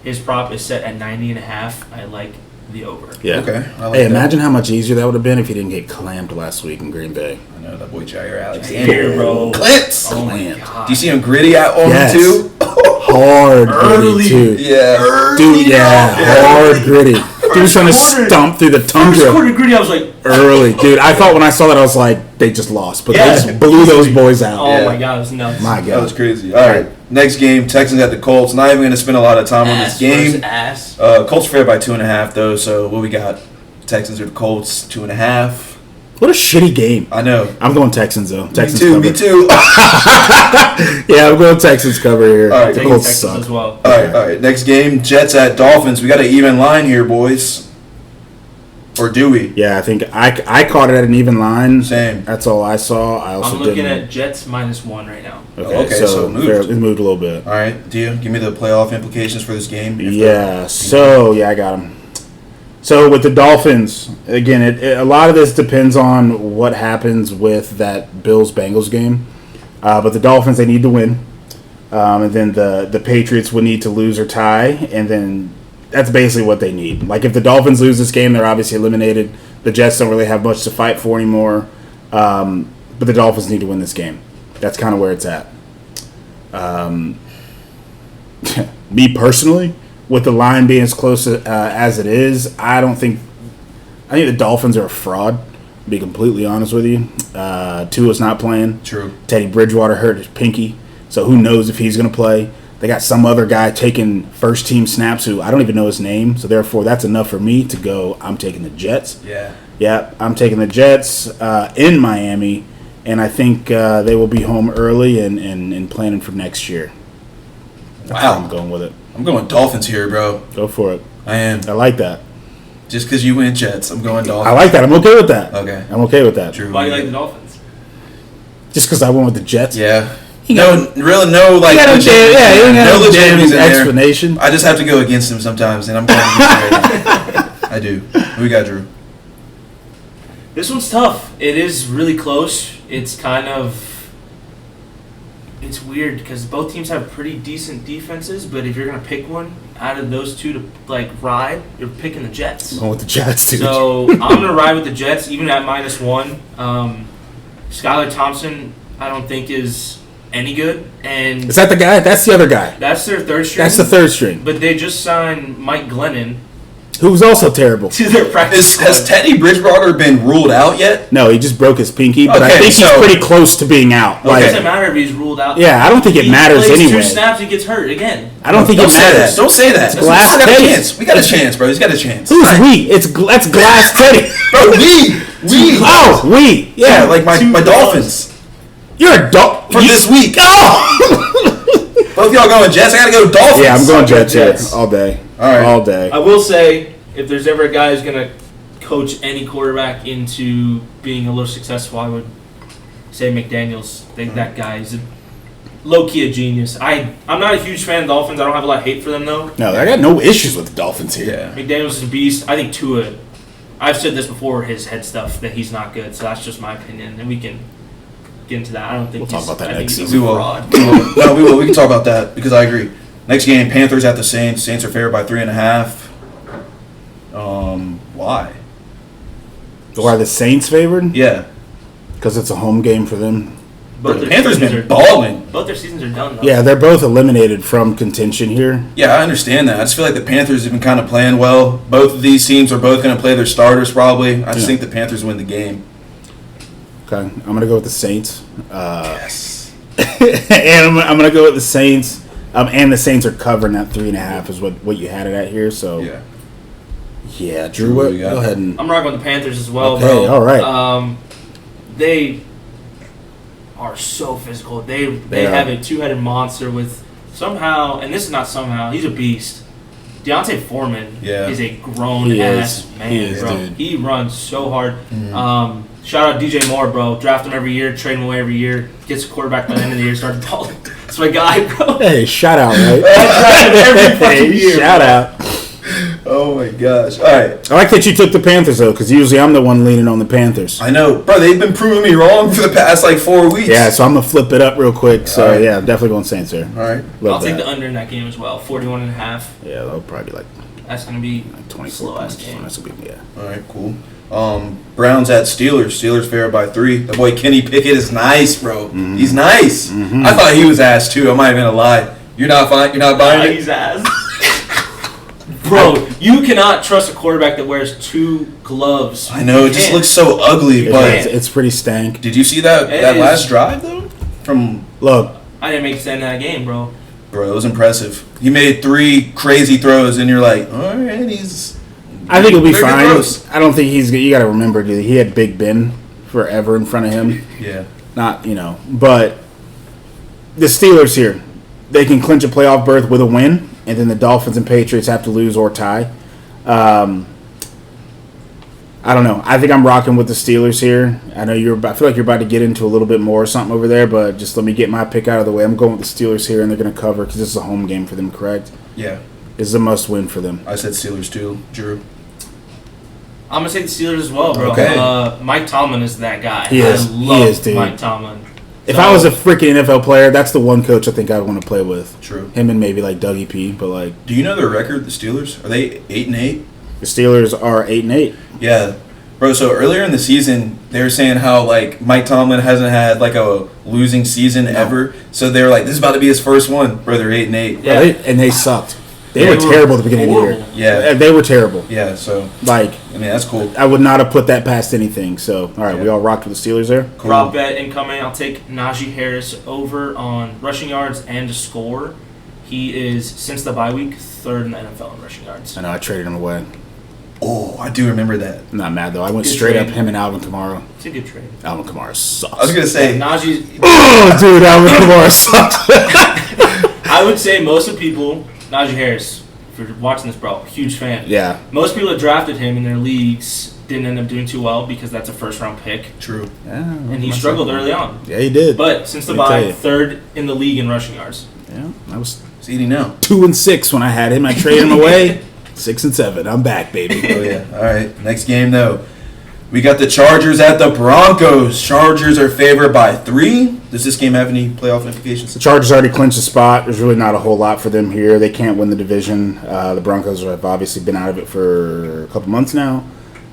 His prop is set at 90.5. I like the over. Yeah. Okay. I like Hey, that. imagine how much easier that would have been if he didn't get clammed last week in Green Bay. I know that boy Jair Alexander. Jair, bro. Clips. Oh my Slammed. god. Do you see him gritty at on Yes. too? Hard Early. gritty, too. Yeah. Dude, yeah, hard gritty. Dude was trying to quarter. stomp through the First tundra quarter gritty, I was like, early. Dude, I thought when I saw that, I was like, they just lost. But Yeah. they just blew those boys out. oh Yeah. my god, it was nuts. My That was God. crazy. All right. Next game, Texans at the Colts. Not even going to spend a lot of time on this Ass game. versus ass. Colts are favored by 2.5 though. So what we got? Texans or the Colts 2.5. What a shitty game. I know. I'm going Texans, though. Texans me too. cover. Me too. Yeah, I'm going Texans cover here. All right, The Taking Colts Texans suck. as well. All right. All right. Next game, Jets at Dolphins. We got an even line here, boys. Or do we? Yeah, I think I caught it at an even line. Same. That's all I saw. I also I'm looking didn't. at Jets -1 right now. Okay, so so it moved. fair, it moved a little bit. All right. Do you give me the playoff implications for this game? Yeah, so, yeah, I got them. So, with the Dolphins, again, a lot of this depends on what happens with that Bills-Bengals game. But the Dolphins, they need to win. And then the Patriots would need to lose or tie. And then that's basically what they need. Like, if the Dolphins lose this game, they're obviously eliminated. The Jets don't really have much to fight for anymore. But the Dolphins need to win this game. That's kind of where it's at. Me personally, with the line being as close as it is, I think the Dolphins are a fraud, to be completely honest with you. Tua's not playing. True. Teddy Bridgewater hurt his pinky, so who knows if he's going to play. They got some other guy taking first-team snaps who I don't even know his name, so therefore that's enough for me to go, I'm taking the Jets. Yeah. Yeah, I'm taking the Jets in Miami, and I think they will be home early and planning for next year. That's how I'm Wow. going with it. I'm going Dolphins here, bro. Go for it. I am. I like that. Just because you win Jets, I'm going Dolphins. I like that. I'm okay with that. Okay. I'm okay with that. Drew. Why do you like the Dolphins? Just because I went with the Jets. Yeah. You No, really, no, like, You got legit- you ain't got no no legit damn reason there. explanation. I just have to go against him sometimes, and I'm going against him right now. I do. Who we got, Drew? This one's tough. It is really close. It's kind of... It's weird because both teams have pretty decent defenses, but if you're going to pick one out of those two to, like, ride, you're picking the Jets. I'm going with the Jets, dude. So I'm going to ride with the Jets, even at -1. Skylar Thompson, I don't think is any good. And Is that the guy? That's the other guy. that's their third string. That's the third string. But they just signed Mike Glennon. who was also terrible. To their practice Has Teddy Bridgewater been ruled out yet? No, he just broke his pinky, but I Okay, think so- he's pretty close to being out. It doesn't matter if he's ruled out. Yeah, I don't think it matters He plays anyway. 2 snaps, he gets hurt again. I don't think Don't it say that. matters. Don't say that. Glass We got a Teddy. chance. We got a chance, bro. He's got a chance. Who's Right. we? That's Glass Teddy. Bro, we. Oh, we. Yeah, Yeah, like my Two Dolphins. you're a dog For this week. Oh. Both y'all going Jets. I gotta go Dolphins. Yeah, I'm going Jets here Jets. all day. All right. All day. I will say, if there's ever a guy who's going to coach any quarterback into being a little successful, I would say McDaniels. I think that guy is low-key a genius. I'm not a huge fan of Dolphins. I don't have a lot of hate for them, though. No, I got no issues with the Dolphins here. Yeah. McDaniels is a beast. I think Tua, I've said this before, his head stuff, that he's not good. So that's just my opinion. And we can get into that. I don't think We'll talk he's- about that I think next he's We a will. fraud. No, we will. We can talk about that because I agree. Next game, Panthers at the Saints. Saints are favored by 3.5. Why? So are the Saints favored? Yeah. Because it's a home game for them. Both The their Panthers seasons been are- balling. Both their seasons are done, though. Yeah, they're both eliminated from contention here. Yeah, I understand that. I just feel like the Panthers have been kind of playing well. Both of these teams are both going to play their starters probably. I just Yeah. think the Panthers win the game. Okay, I'm gonna go with the Saints. Yes. And I'm gonna go with the Saints. And the Saints are covering that 3.5 is what you had it at here. So Yeah. yeah, Drew, Drew, what you got? go ahead and I'm rocking with the Panthers as well, Okay, bro. all right. They are so physical. They They are. have a 2-headed monster with somehow, and this is not somehow, he's a beast. Deontay Foreman Yeah. is a grown He ass is. man, He is, bro. dude. He runs so hard. Shout out DJ Moore, bro. Draft him every year, trade him away every year. Gets a quarterback by the end of the year, starts balling. That's my guy, bro. hey, shout out, right? Every fucking Hey, year, shout bro. out. Oh my gosh. All right. I like that you took the Panthers though, because usually I'm the one leaning on the Panthers. I know, bro. They've been proving me wrong for the past like 4 weeks. Yeah, so I'm gonna flip it up real quick. So All right. yeah, I'm definitely going Saints here. All right. I'll Love take that. the under in that game as well. 41.5. Yeah, that'll probably be like That's going to be 24 slow ass points. game. That's a big, yeah. All right. Cool. Browns at Steelers. Steelers favored by 3. The boy Kenny Pickett is nice, bro. Mm-hmm. He's nice. I thought he was ass too. I'm not even gonna lie. You're not fine. You're not buying it. He's ass. Bro, you cannot trust a quarterback that wears 2 gloves. I know. You It just can't. looks so ugly. But It's pretty stank. did you see that It that is. last drive though? From Look, I didn't make sense in that game, bro. bro, it was impressive. He made 3 crazy throws, and you're like, all right, he's. I think he'll be Very good fine. throws. I don't think he's. You got to remember, dude. He had Big Ben forever in front of him. Yeah. Not but the Steelers here, they can clinch a playoff berth with a win, and then the Dolphins and Patriots have to lose or tie. I don't know. I think I'm rocking with the Steelers here. I know I feel like you're about to get into a little bit more or something over there, but just let me get my pick out of the way. I'm going with the Steelers here, and they're going to cover because this is a home game for them. Correct? Yeah. This is a must-win for them. I said Steelers too, Drew. I'm going to take the Steelers as well, bro. Okay. Mike Tomlin is that guy. He is. I love He is, dude. Mike Tomlin. If So- I was a freaking NFL player, that's the one coach I think I'd want to play with. True. Him and maybe like Dougie P. But like Do you know their record? The Steelers are they 8-8? the Steelers are 8-8. Yeah, bro. So earlier in the season, they were saying how like Mike Tomlin hasn't had like a losing season ever. So they were like, this is about to be his first one. Bro, they're 8-8. Yeah. And they sucked. They They were were terrible at the beginning of the horrible. year. Yeah. They were terrible. Yeah. So Like I mean, that's cool. I would not have put that past anything. So all right, we all rocked with the Steelers there. Cool. Prop bet incoming. I'll take Najee Harris over on rushing yards and to score. He is, since the bye week, 3rd in the NFL in rushing yards. I know I traded him away. Oh, I do remember that. I'm not mad though. I went Good straight up trade. him and Alvin Kamara. It's a good trade. Alvin Kamara sucks. I was gonna say. Najee's, Oh, dude, Alvin Kamara sucks. I would say most of the people, Najee Harris, if you're watching this, bro, huge fan. Yeah. Most people that drafted him in their leagues didn't end up doing too well because that's a first-round pick. True. And he struggled early on. Yeah, he did. But since the Let me tell bye, you. 3rd in the league in rushing yards. yeah, I was It's eating now. 2-6 when I had him. I traded him away. 6-7. I'm back, baby. Oh yeah. All right. Next game though, we got the Chargers at the Broncos. Chargers are favored by 3. Does this game have any playoff implications? The Chargers already clinched the spot. There's really not a whole lot for them here. They can't win the division. The Broncos have obviously been out of it for a couple months now.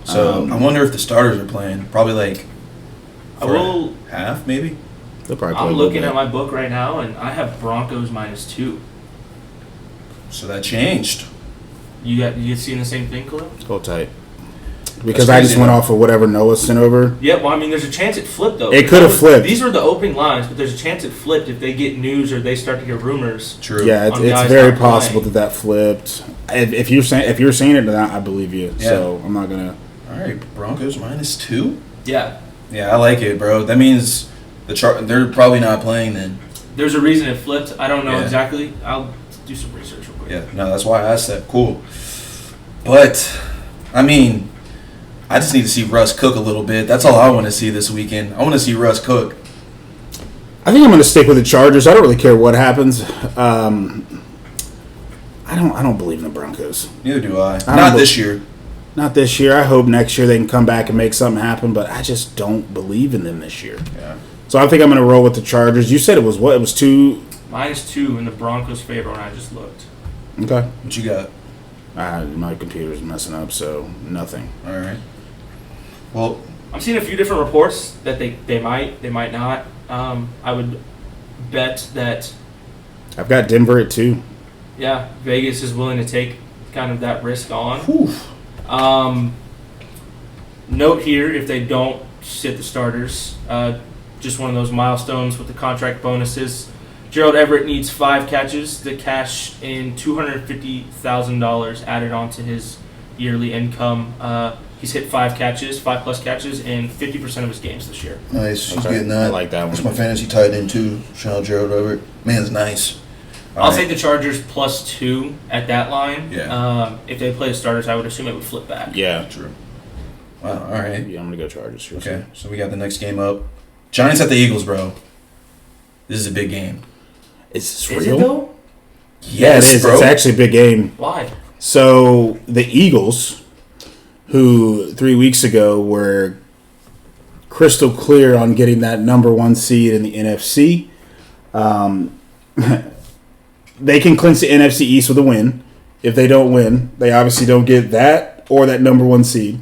So I wonder if the starters are playing. Probably like I will. half, maybe. They'll probably play I'm a little looking bit. at my book right now, and I have Broncos -2. So that changed. You seeing the same thing, Khalil? Hold tight. Because I just went off of whatever Noah sent over. Yeah, well, I mean, there's a chance it flipped, though. It could have flipped. These were the opening lines, but there's a chance it flipped if they get news or they start to hear rumors. True. Yeah, it's very possible that flipped. If you're saying it, then I believe you. Yeah. So I'm not gonna. All right, Broncos -2. Yeah. Yeah, I like it, bro. That means they're probably not playing then. There's a reason it flipped. I don't know exactly. I'll do some research real quick. Yeah, no, that's why I asked that. Cool. But, I mean, I just need to see Russ cook a little bit. That's all I want to see this weekend. I want to see Russ cook. I think I'm going to stick with the Chargers. I don't really care what happens. I don't believe in the Broncos. Neither do I. Not this year. Not this year. I hope next year they can come back and make something happen, but I just don't believe in them this year. Yeah. So I think I'm going to roll with the Chargers. You said it was what? It was 2? -2 in the Broncos' favor when I just looked. Okay. What you got? My computer's messing up, so nothing. All right. Well, I'm seeing a few different reports that they might not. I would bet that. I've got Denver at 2. Yeah, Vegas is willing to take kind of that risk on. whew. Note here, if they don't sit the starters, just one of those milestones with the contract bonuses. Gerald Everett needs 5 catches to cash in $250,000 added onto his yearly income. He's hit 5 plus catches in 50% of his games this year. Nice. He's getting that. I like that one. That's my fantasy tight end too. Shout out Gerald Everett. Man's nice. I'll take the Chargers +2 at that line. Yeah. If they play the starters, I would assume it would flip back. Yeah. True. Wow. All right. Yeah, I'm going to go Chargers. Sure. Okay. So we got the next game up. Giants at the Eagles, bro. This is a big game. Is this Is real? it though? Yeah, it is. Bro. It's actually a big game. Why? So the Eagles, who 3 weeks ago were crystal clear on getting that number 1 seed in the NFC, they can clinch the NFC East with a win. If they don't win, they obviously don't get that or that number 1 seed.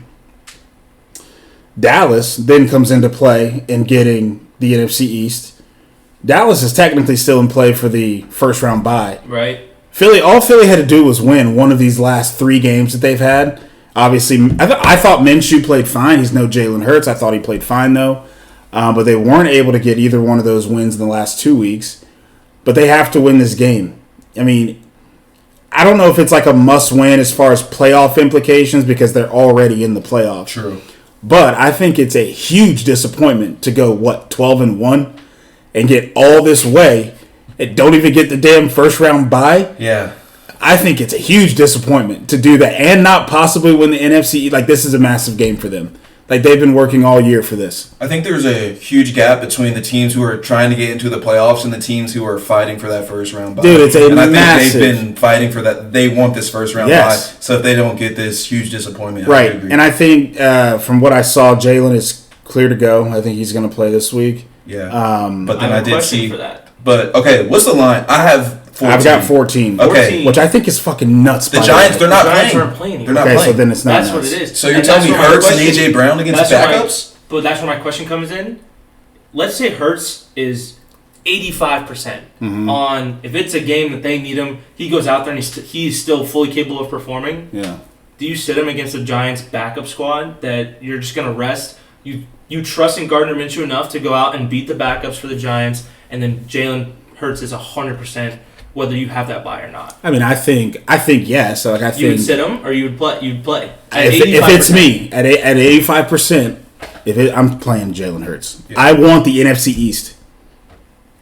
Dallas then comes into play in getting the NFC East. Dallas is technically still in play for the first round bye. Right. All Philly had to do was win one of these last 3 games that they've had. Obviously, I thought Minshew played fine. He's no Jalen Hurts. I thought he played fine, though. But they weren't able to get either one of those wins in the last 2 weeks. But they have to win this game. I mean, I don't know if it's like a must-win as far as playoff implications because they're already in the playoffs. True. But I think it's a huge disappointment to go, 12-1 and get all this way and don't even get the damn first-round bye. Yeah. I think it's a huge disappointment to do that and not possibly win the NFC. Like, this is a massive game for them. Like, they've been working all year for this. I think there's a huge gap between the teams who are trying to get into the playoffs and the teams who are fighting for that first round bye. Dude, it's a and I massive. think they've been fighting for that. They want this first round bye. So if they don't get this, huge disappointment. Right. And I think from what I saw, Jalen is clear to go. I think he's going to play this week. Yeah. But then I did see. for that. But, okay, what's the line? I have 14. I've got 14. Okay. Which I think is fucking nuts. The Giants, they're not Giants playing. aren't playing They're not Okay, playing. so then it's not That's nuts. what it is. So you're telling me Hurts and A.J. Brown against backups? But that's where my question comes in. Let's say Hurts is 85% on, if it's a game that they need him, he goes out there and he's still fully capable of performing. Yeah. Do you sit him against the Giants backup squad that you're just going to rest? You trust in Gardner Minshew enough to go out and beat the backups for the Giants, and then Jalen Hurts is 100% whether you have that bye or not. I mean, I think yes. So, like, I think You would sit him or you'd play. If it's me at 85%, I'm playing Jalen Hurts. Yeah. I want the NFC East.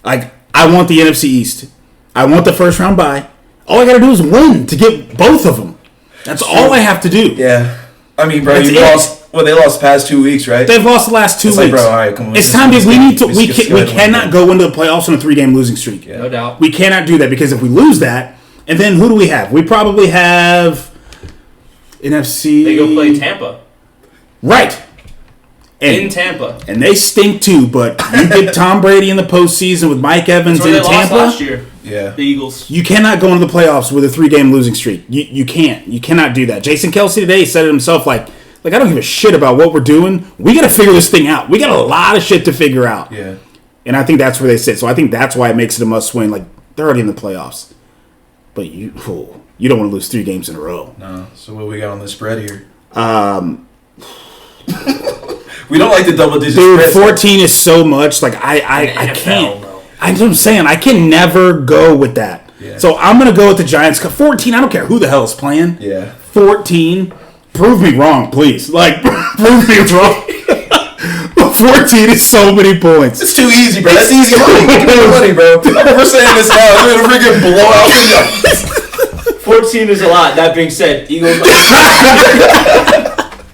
Like, I want the NFC East. I want the first round bye. All I got to do is win to get both of them. That's all I have to do. Yeah. I mean, bro, That's you it. lost. Well, they lost the past 2 weeks, right? They've lost the last 2 It's weeks. like, bro, all right, come on. It's time to. We just cannot go into the playoffs on a 3-game losing streak. Yeah. No doubt. We cannot do that because if we lose that, and then who do we have? We probably have NFC. They go play Tampa. Right. In Tampa. And they stink too, but you get Tom Brady in the postseason with Mike Evans That's where in they lost Tampa. last year. Yeah. The Eagles. You cannot go into the playoffs with a 3-game losing streak. You can't. You cannot do that. Jason Kelsey today said it himself like I don't give a shit about what we're doing. We got to figure this thing out. We got a lot of shit to figure out. Yeah. And I think that's where they sit. So I think that's why it makes it a must-win. Like, they're already in the playoffs. But You don't want to lose 3 games in a row. No. So what we got on the spread here? We don't like the double-digit dude, spread. 14 is so much. Like, I can't. I know what I'm saying. I can never go with that. Yeah. So I'm going to go with the Giants. 14, I don't care who the hell is playing. Yeah. 14, prove me wrong, please. Like, prove me wrong. 14 is so many points. It's too easy, bro. That's easy money. Give me the money, bro. We're saying this now. We're going to freaking blow out the 14 is a lot. That being said, Eagles.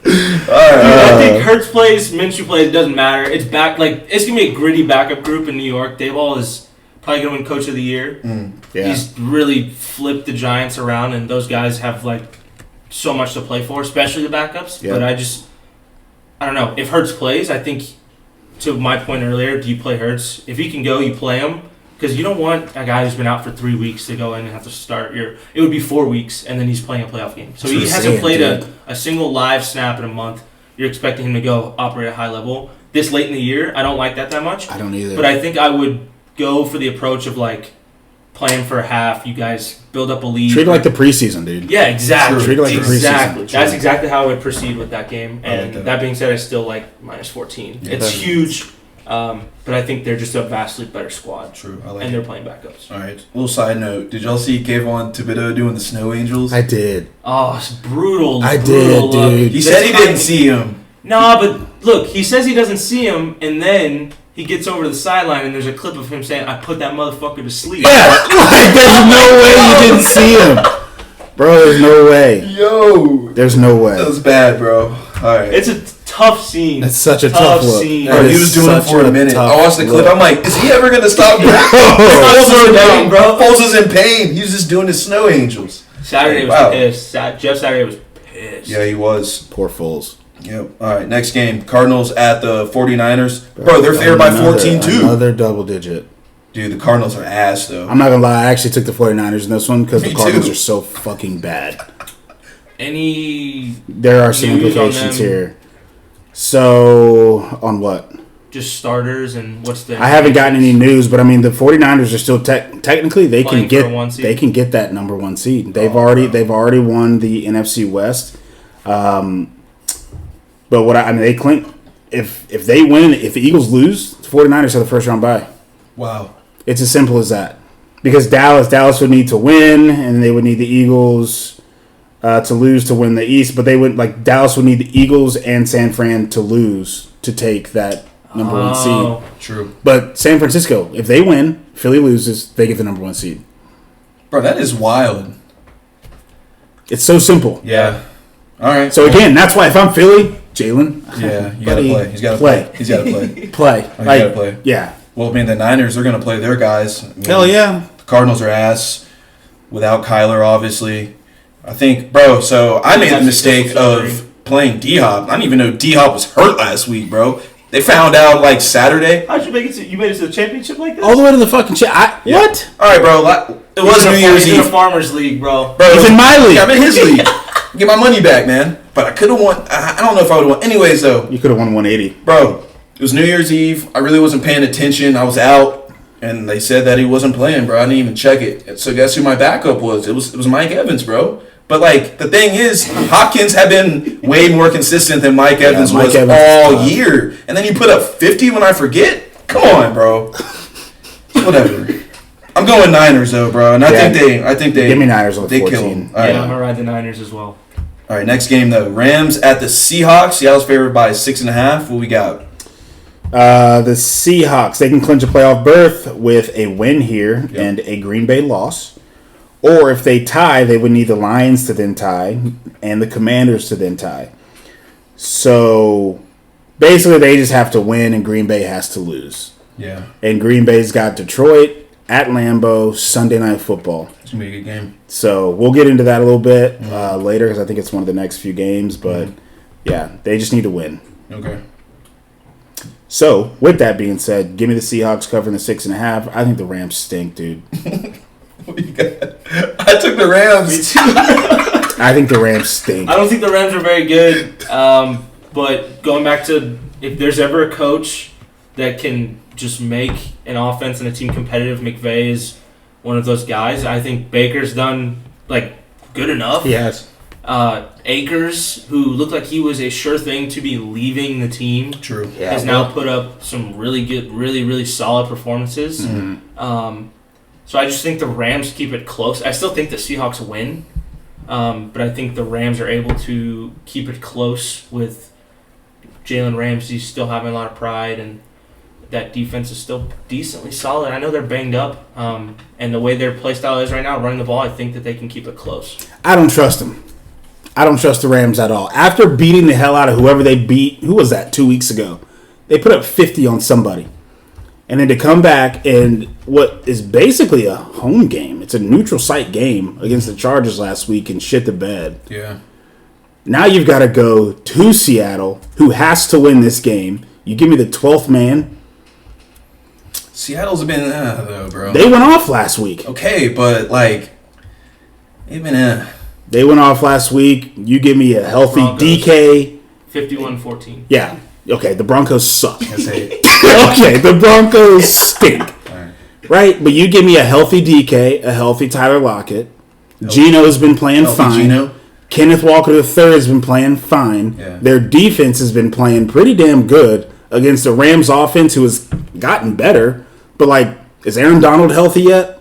I think Hurts plays, Minshew plays, it doesn't matter. It's back. Like, it's going to be a gritty backup group in New York. Dayball is probably going to win Coach of the Year. Yeah. He's really flipped the Giants around, and those guys have, like, so much to play for, especially the backups. Yeah. But I don't know. If Hurts plays, I think, to my point earlier, do you play Hurts? If he can go, you play him. Because you don't want a guy who's been out for 3 weeks to go in and have to start it would be 4 weeks, and then he's playing a playoff game. So he hasn't played a single live snap in a month. You're expecting him to go operate at a high level. This late in the year, I don't like that much. I don't either. But I think I would go for the approach of, like, playing for a half. You guys build up a lead. Treat it like the preseason, dude. Yeah, exactly. Treat it like the preseason. Exactly. That's exactly how I would proceed with that game. And like that being said, I still like minus 14. Yeah, it's huge, but I think they're just a vastly better squad. True. I like and they're playing backups. All right. Little side note. Did y'all see Kayvon Thibodeau doing the Snow Angels? I did. Oh, it's brutal. I brutal did, look. dude. He said he didn't see him. No, but look, he says he doesn't see him, and then he gets over to the sideline, and there's a clip of him saying, "I put that motherfucker to sleep." Yeah, like, there's no way you didn't see him. Bro, there's no way. Yo. There's no way. That was bad, bro. All right. It's a tough scene. It's such a tough look. scene. Bro, he was doing it for a minute. I watched the clip. I'm like, is he ever going to stop doing it? Foles is in pain, bro. Foles is in pain. He was just doing his Snow Angels. Saturday was pissed. Jeff Saturday was pissed. Yeah, he was. Poor Foles. Yep. All right, next game. Cardinals at the 49ers. Bro, they're favored by 14, too. Another double digit. Dude, the Cardinals are ass, though. I'm not going to lie. I actually took the 49ers in this one because Me the Cardinals too. are so fucking bad. There are some news implications here. So, on what? Just starters and what's the... I haven't gotten any news, but I mean the 49ers are still technically they Playing can for a 1 seed. they can get that number 1 seed. They've already won the NFC West. But what I mean they claim if they win, if the Eagles lose, the 49ers have the first round bye. Wow. It's as simple as that. Because Dallas would need to win, and they would need the Eagles to lose to win the East. But they would Dallas would need the Eagles and San Fran to lose to take that number 1 seed. True. But San Francisco, if they win, Philly loses, they get the number 1 seed. Bro, that is wild. It's so simple. Yeah. All right. So again, that's why if I'm Philly, Jalen, yeah, you gotta play. He's gotta play. He's gotta play. Play. He's gotta play. Yeah. Well, I mean, the Niners, they're gonna play their guys. I mean, Hell yeah. The Cardinals are ass without Kyler, obviously. I think, bro. So I made the mistake of playing D-Hop. I didn't even know D-Hop was hurt last week, bro. They found out Saturday. How'd you make it? You made it to the championship like this? All the way to the fucking Yeah. What? All right, bro. It was New Year's He's in a Eve. farmers league, bro. He's in my league. Yeah, I'm in his league. Get my money back, man. But I could have won. I don't know if I would have won. Anyways, though. You could have won 180. Bro, it was New Year's Eve. I really wasn't paying attention. I was out, and they said that he wasn't playing, bro. I didn't even check it. So guess who my backup was? It was Mike Evans, bro. But the thing is, Hopkins had been way more consistent than Mike Evans was all year. And then you put up 50 when I forget? Come on, bro. Whatever. I'm going Niners though, bro. And I think they give me Niners on they 14. kill them. I'm gonna ride the Niners as well. All right, next game though. Rams at the Seahawks. Seattle's favored by 6.5. What we got? The Seahawks, they can clinch a playoff berth with a win here and a Green Bay loss. Or if they tie, they would need the Lions to then tie and the Commanders to then tie. So basically they just have to win and Green Bay has to lose. Yeah. And Green Bay's got Detroit at Lambeau, Sunday Night Football. It's going to be a good game. So we'll get into that a little bit later because I think it's one of the next few games. But yeah, they just need to win. Okay. So with that being said, give me the Seahawks covering the 6.5. I think the Rams stink, dude. What do you got? I took the Rams. Me too. I think the Rams stink. I don't think the Rams are very good. But going back to if there's ever a coach that can just make an offense and a team competitive, McVay is one of those guys. I think Baker's done good enough. Yes. Akers, who looked like he was a sure thing to be leaving the team, True. Yeah, has now put up some really good, really solid performances. Mm-hmm. So I just think the Rams keep it close. I still think the Seahawks win, but I think the Rams are able to keep it close with Jalen Ramsey still having a lot of pride, and that defense is still decently solid. I know they're banged up, and the way their play style is right now, running the ball, I think that they can keep it close. I don't trust them. I don't trust the Rams at all. After beating the hell out of whoever they beat, who was that 2 weeks ago? They put up 50 on somebody. And then to come back and what is basically a home game, it's a neutral site game against the Chargers last week and shit the bed. Yeah. Now you've got to go to Seattle, who has to win this game. You give me the 12th man. Seattle's been though, bro. They went off last week. Okay, but like, they've been They went off last week. You give me a healthy Broncos. DK. 51-14. Yeah. Okay, the Broncos suck. I say, Okay, the Broncos stink. alright. Right? But you give me a healthy DK, a healthy Tyler Lockett. Gino's been playing Healthy fine. Gino. Kenneth Walker III has been playing fine. Yeah. Their defense has been playing pretty damn good against the Rams offense, who has gotten better. But, like, is Aaron Donald healthy yet?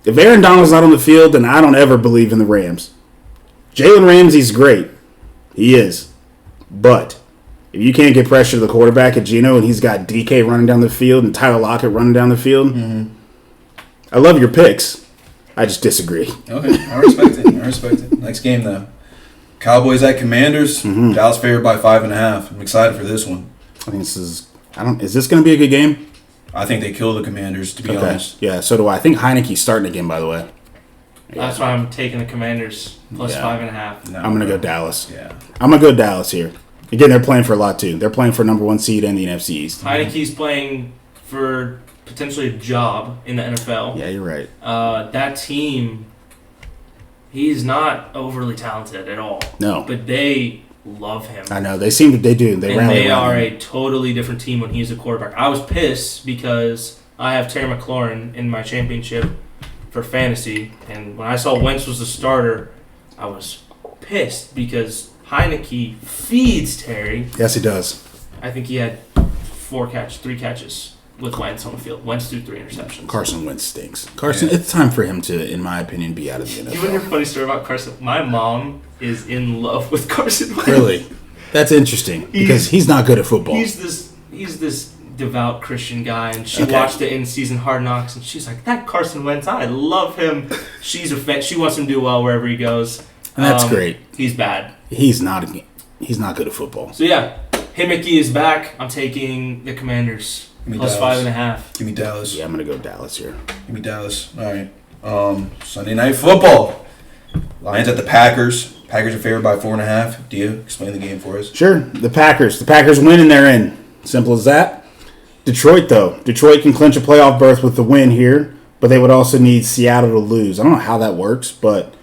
If Aaron Donald's not on the field, then I don't ever believe in the Rams. Jalen Ramsey's great. He is. But if you can't get pressure to the quarterback at Gino and he's got DK running down the field and Tyler Lockett running down the field, I love your picks. I just disagree. Okay, I respect it. I respect it. Next game though, Cowboys at Commanders. Dallas favored by 5.5. I'm excited for this one. I think this is. Is this going to be a good game? I think they kill the Commanders. To be honest, Yeah, so do I. I think Heineke's starting again, by the way. That's why I'm taking the Commanders plus Yeah. 5.5. No, I'm going to bro. go Dallas. Yeah. I'm going to go Dallas here. Again, they're playing for a lot, too. They're playing for number 1 seed in the NFC East. Heineke's playing for potentially a job in the NFL. Yeah, you're right. That team, he's not overly talented at all. No. But they love him. I know. They do. They And rally they around are him. a totally different team when he's a quarterback. I was pissed because I have Terry McLaurin in my championship for fantasy, and when I saw Wentz was the starter, I was pissed because Heineke feeds Terry. Yes, he does. I think he had 3 catches with Wentz on the field. Wentz threw 3 interceptions. Carson Wentz stinks. Carson, Yeah. it's time for him to, in my opinion, be out of the You want to hear a NFL. funny story about Carson? My mom is in love with Carson Wentz. Really? That's interesting because he's not good at football. He's this devout Christian guy, and she Okay. watched the in-season Hard Knocks, and she's like, "That Carson Wentz, I love him." She's a fan. She wants him to do well wherever he goes. And that's great. He's bad. He's not good at football. So yeah, Himeki is back. I'm taking the Commanders Give me plus Dallas. 5.5. Give me Dallas. Yeah, I'm going to go Dallas here. Give me Dallas. All right. Sunday night football. Lions at the Packers. Packers are favored by 4.5. Dia, explain the game for us. Sure, the Packers. The Packers win and they're in. Simple as that. Detroit, though. Detroit can clinch a playoff berth with the win here, but they would also need Seattle to lose. I don't know how that works, but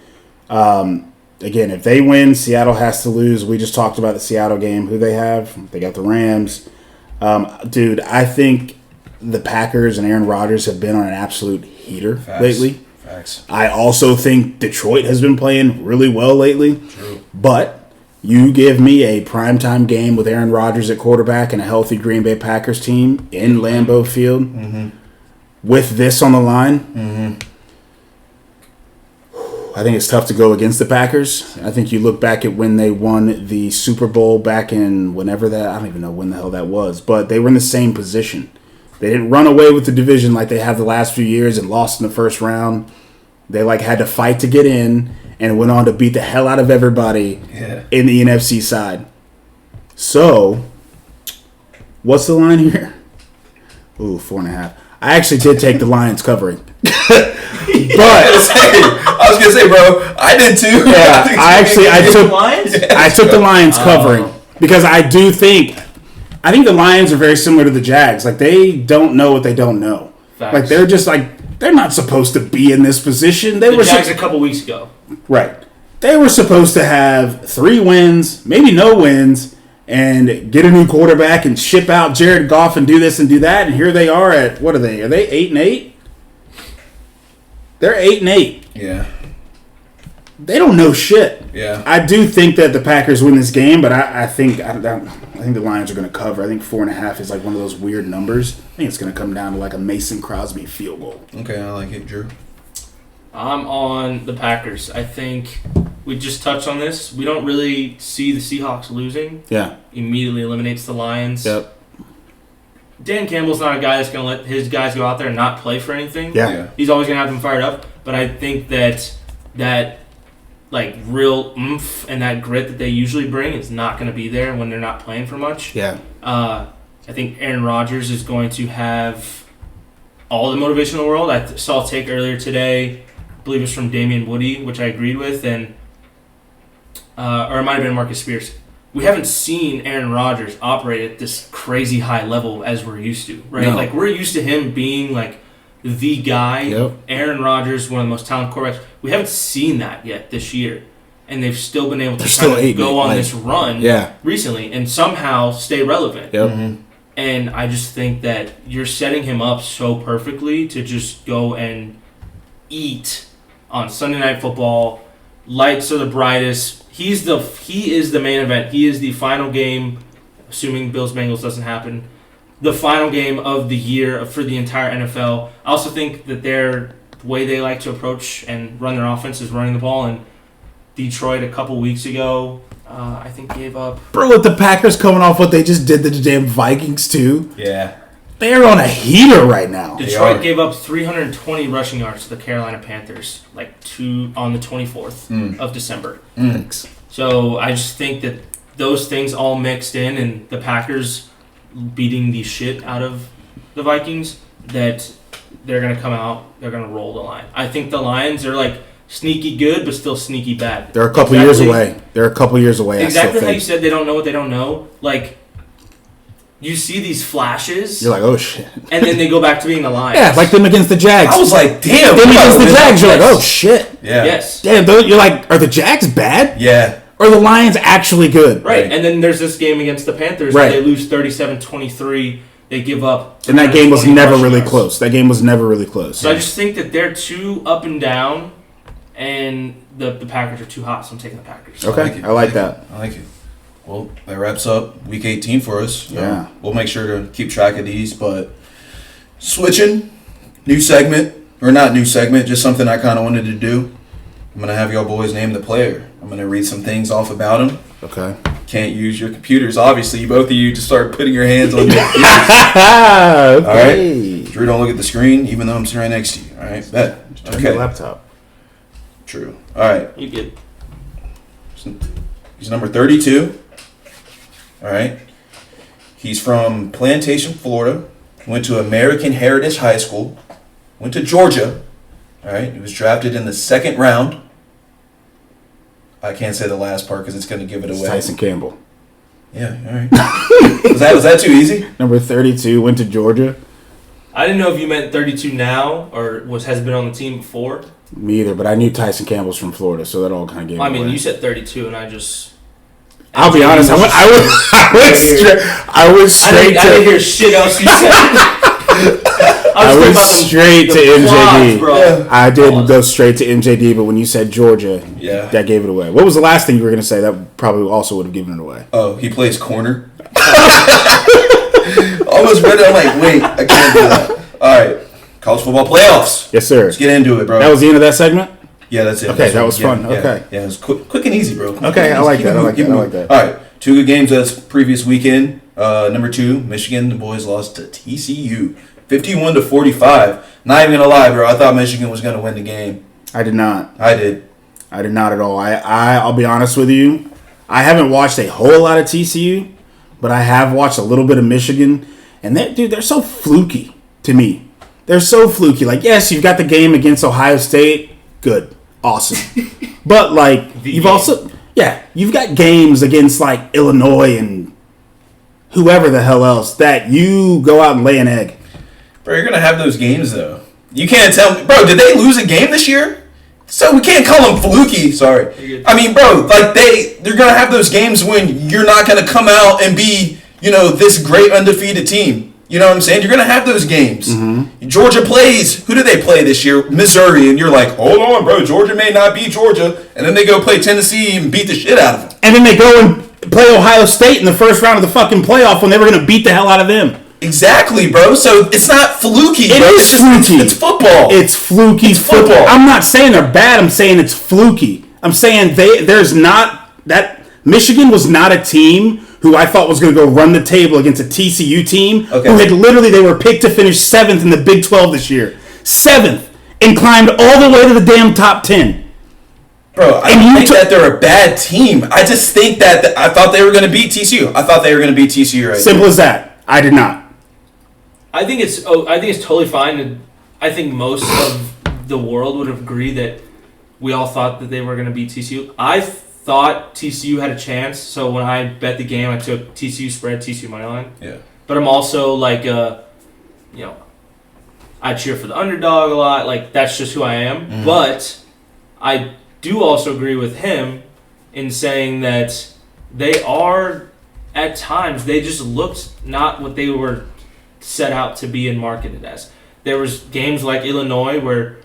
again, if they win, Seattle has to lose. We just talked about the Seattle game. Who they have? They got the Rams. Dude, I think the Packers and Aaron Rodgers have been on an absolute heater lately. Facts. I also think Detroit has been playing really well lately. True. But you give me a primetime game with Aaron Rodgers at quarterback and a healthy Green Bay Packers team in Lambeau Field with this on the line. I think it's tough to go against the Packers. I think you look back at when they won the Super Bowl back in whenever that, I don't even know when the hell that was, but they were in the same position. They didn't run away with the division like they have the last few years and lost in the first round. They had to fight to get in and went on to beat the hell out of everybody in the NFC side. So, what's the line here? Ooh, 4.5. I actually did take the Lions covering. But I was gonna say, bro, I did too. yeah, I took the Lions covering because I think the Lions are very similar to the Jags. Like, they don't know what they don't know. Facts. Like, they're just they're not supposed to be in this position. They The were Jags a couple weeks ago. right. They were supposed to have 3 wins, maybe no wins, and get a new quarterback and ship out Jared Goff and do this and do that. And here they are at, what are they? Are they 8-8? They're 8-8. Yeah. They don't know shit. Yeah. I do think that the Packers win this game, but I think the Lions are going to cover. I think 4.5 is like one of those weird numbers. I think it's going to come down to like a Mason Crosby field goal. Okay, I like it, Drew. I'm on the Packers. I think we just touched on this. We don't really see the Seahawks losing. Yeah. Immediately eliminates the Lions. Yep. Dan Campbell's not a guy that's going to let his guys go out there and not play for anything. Yeah. He's always going to have them fired up. But I think that like real oomph and that grit that they usually bring is not going to be there when they're not playing for much. Yeah. I think Aaron Rodgers is going to have all the motivation in the world. I saw a take earlier today, I believe it was from Damian Woody, which I agreed with, and or it might have been Marcus Spears. We haven't seen Aaron Rodgers operate at this crazy high level as we're used to, right? No. Like we're used to him being like the guy. Yep. Aaron Rodgers, one of the most talented quarterbacks. We haven't seen that yet this year, and they've still been able to kind of go on this run recently and somehow stay relevant. Yep. Mm-hmm. And I just think that you're setting him up so perfectly to just go and eat on Sunday Night Football. Lights are the brightest. He is the main event. He is the final game, assuming Bills-Bengals doesn't happen, the final game of the year for the entire NFL. I also think that the way they like to approach and run their offense is running the ball. And Detroit a couple weeks ago, I think gave up. Bro, with the Packers coming off what they just did to the damn Vikings too. Yeah. They're on a heater right now. Detroit gave up 320 rushing yards to the Carolina Panthers, on the 24th of December. Thanks. So I just think that those things all mixed in, and the Packers beating the shit out of the Vikings, that they're going to come out, they're going to roll the line. I think the Lions are like sneaky good, but still sneaky bad. They're a couple years away. Exactly how you said they don't know what they don't know. Like, you see these flashes. You're like, oh shit. And then they go back to being the Lions. Yeah, like them against the Jags. I was like, damn. Them against the Jags, you're like, oh shit. Yeah. Yes. Damn, you're like, are the Jags bad? Yeah. Or are the Lions actually good? Right. And then there's this game against the Panthers where they lose 37-23. They give up. And that game was never really yards. close. That game was never really close. So I just think that they're too up and down, and the Packers are too hot, so I'm taking the Packers. Okay, I like that. I like it. Well, that wraps up Week 18 for us. Yeah. We'll make sure to keep track of these, but switching, new segment, or not new segment, just something I kind of wanted to do. I'm going to have y'all boys name the player. I'm going to read some things off about him. Okay. Can't use your computers. Obviously, both of you just start putting your hands on your computers. Okay. All right. Drew, don't look at the screen, even though I'm sitting right next to you. All right, bet. Turn your laptop. True. All right. You good? He's number 32. All right. He's from Plantation, Florida. Went to American Heritage High School. Went to Georgia. All right. He was drafted in the 2nd round. I can't say the last part because it's going to give it away. Tyson Campbell. Yeah. All right. was that too easy? Number 32 went to Georgia. I didn't know if you meant 32 now or has been on the team before. Me either, but I knew Tyson Campbell's from Florida, so that all kind of gave it away. You said 32, and I just... I'll be honest, I was straight to... I didn't hear shit else you said. I went straight to MJD. Bro. I did go straight to MJD, but when you said Georgia, that gave it away. What was the last thing you were going to say? That probably also would have given it away. Oh, he plays corner. Almost read it. I'm like, wait, I can't do that. All right. College football playoffs. Yes, sir. Let's get into it, bro. That was the end of that segment? Yeah, that's it. Okay, that was fun. Okay. Yeah, it was quick and easy, bro. Okay, I like that. I like that. All right, 2 good games this previous weekend. Number 2, Michigan. The boys lost to TCU, 51-45. Not even gonna lie, bro. I thought Michigan was gonna win the game. I did not. I did not at all. I'll be honest with you. I haven't watched a whole lot of TCU, but I have watched a little bit of Michigan, and they're so fluky to me. They're so fluky. Like, yes, you've got the game against Ohio State. Good. Awesome. But, like, you've got games against, like, Illinois and whoever the hell else that you go out and lay an egg. Bro, you're going to have those games, though. You can't tell me. Bro, did they lose a game this year? So we can't call them fluky. Sorry. I mean, bro, like, they're going to have those games when you're not going to come out and be, this great undefeated team. You know what I'm saying? You're going to have those games. Mm-hmm. Georgia plays. Who do they play this year? Missouri. And you're like, hold on, bro. Georgia may not be Georgia. And then they go play Tennessee and beat the shit out of them. And then they go and play Ohio State in the first round of the fucking playoff when they were going to beat the hell out of them. Exactly, bro. So it's not fluky. It bro. is fluky. It's football. It's fluky. It's football. I'm not saying they're bad. I'm saying it's fluky. I'm saying there's not that Michigan was not a team who I thought was going to go run the table against a TCU team who had literally, they were picked to finish 7th in the Big 12 this year. 7th. And climbed all the way to the damn top 10. Bro, I don't think that they're a bad team. I just think that I thought they were going to beat TCU. I thought they were going to beat TCU right Simple as that. I did not. I think it's totally fine. And I think most of the world would agree that we all thought that they were going to beat TCU. I thought TCU had a chance, so when I bet the game, I took TCU spread, TCU money line. Yeah. But I'm also like, I cheer for the underdog a lot. Like, that's just who I am. Mm-hmm. But I do also agree with him in saying that they are, at times, they just looked not what they were set out to be and marketed as. There was games like Illinois where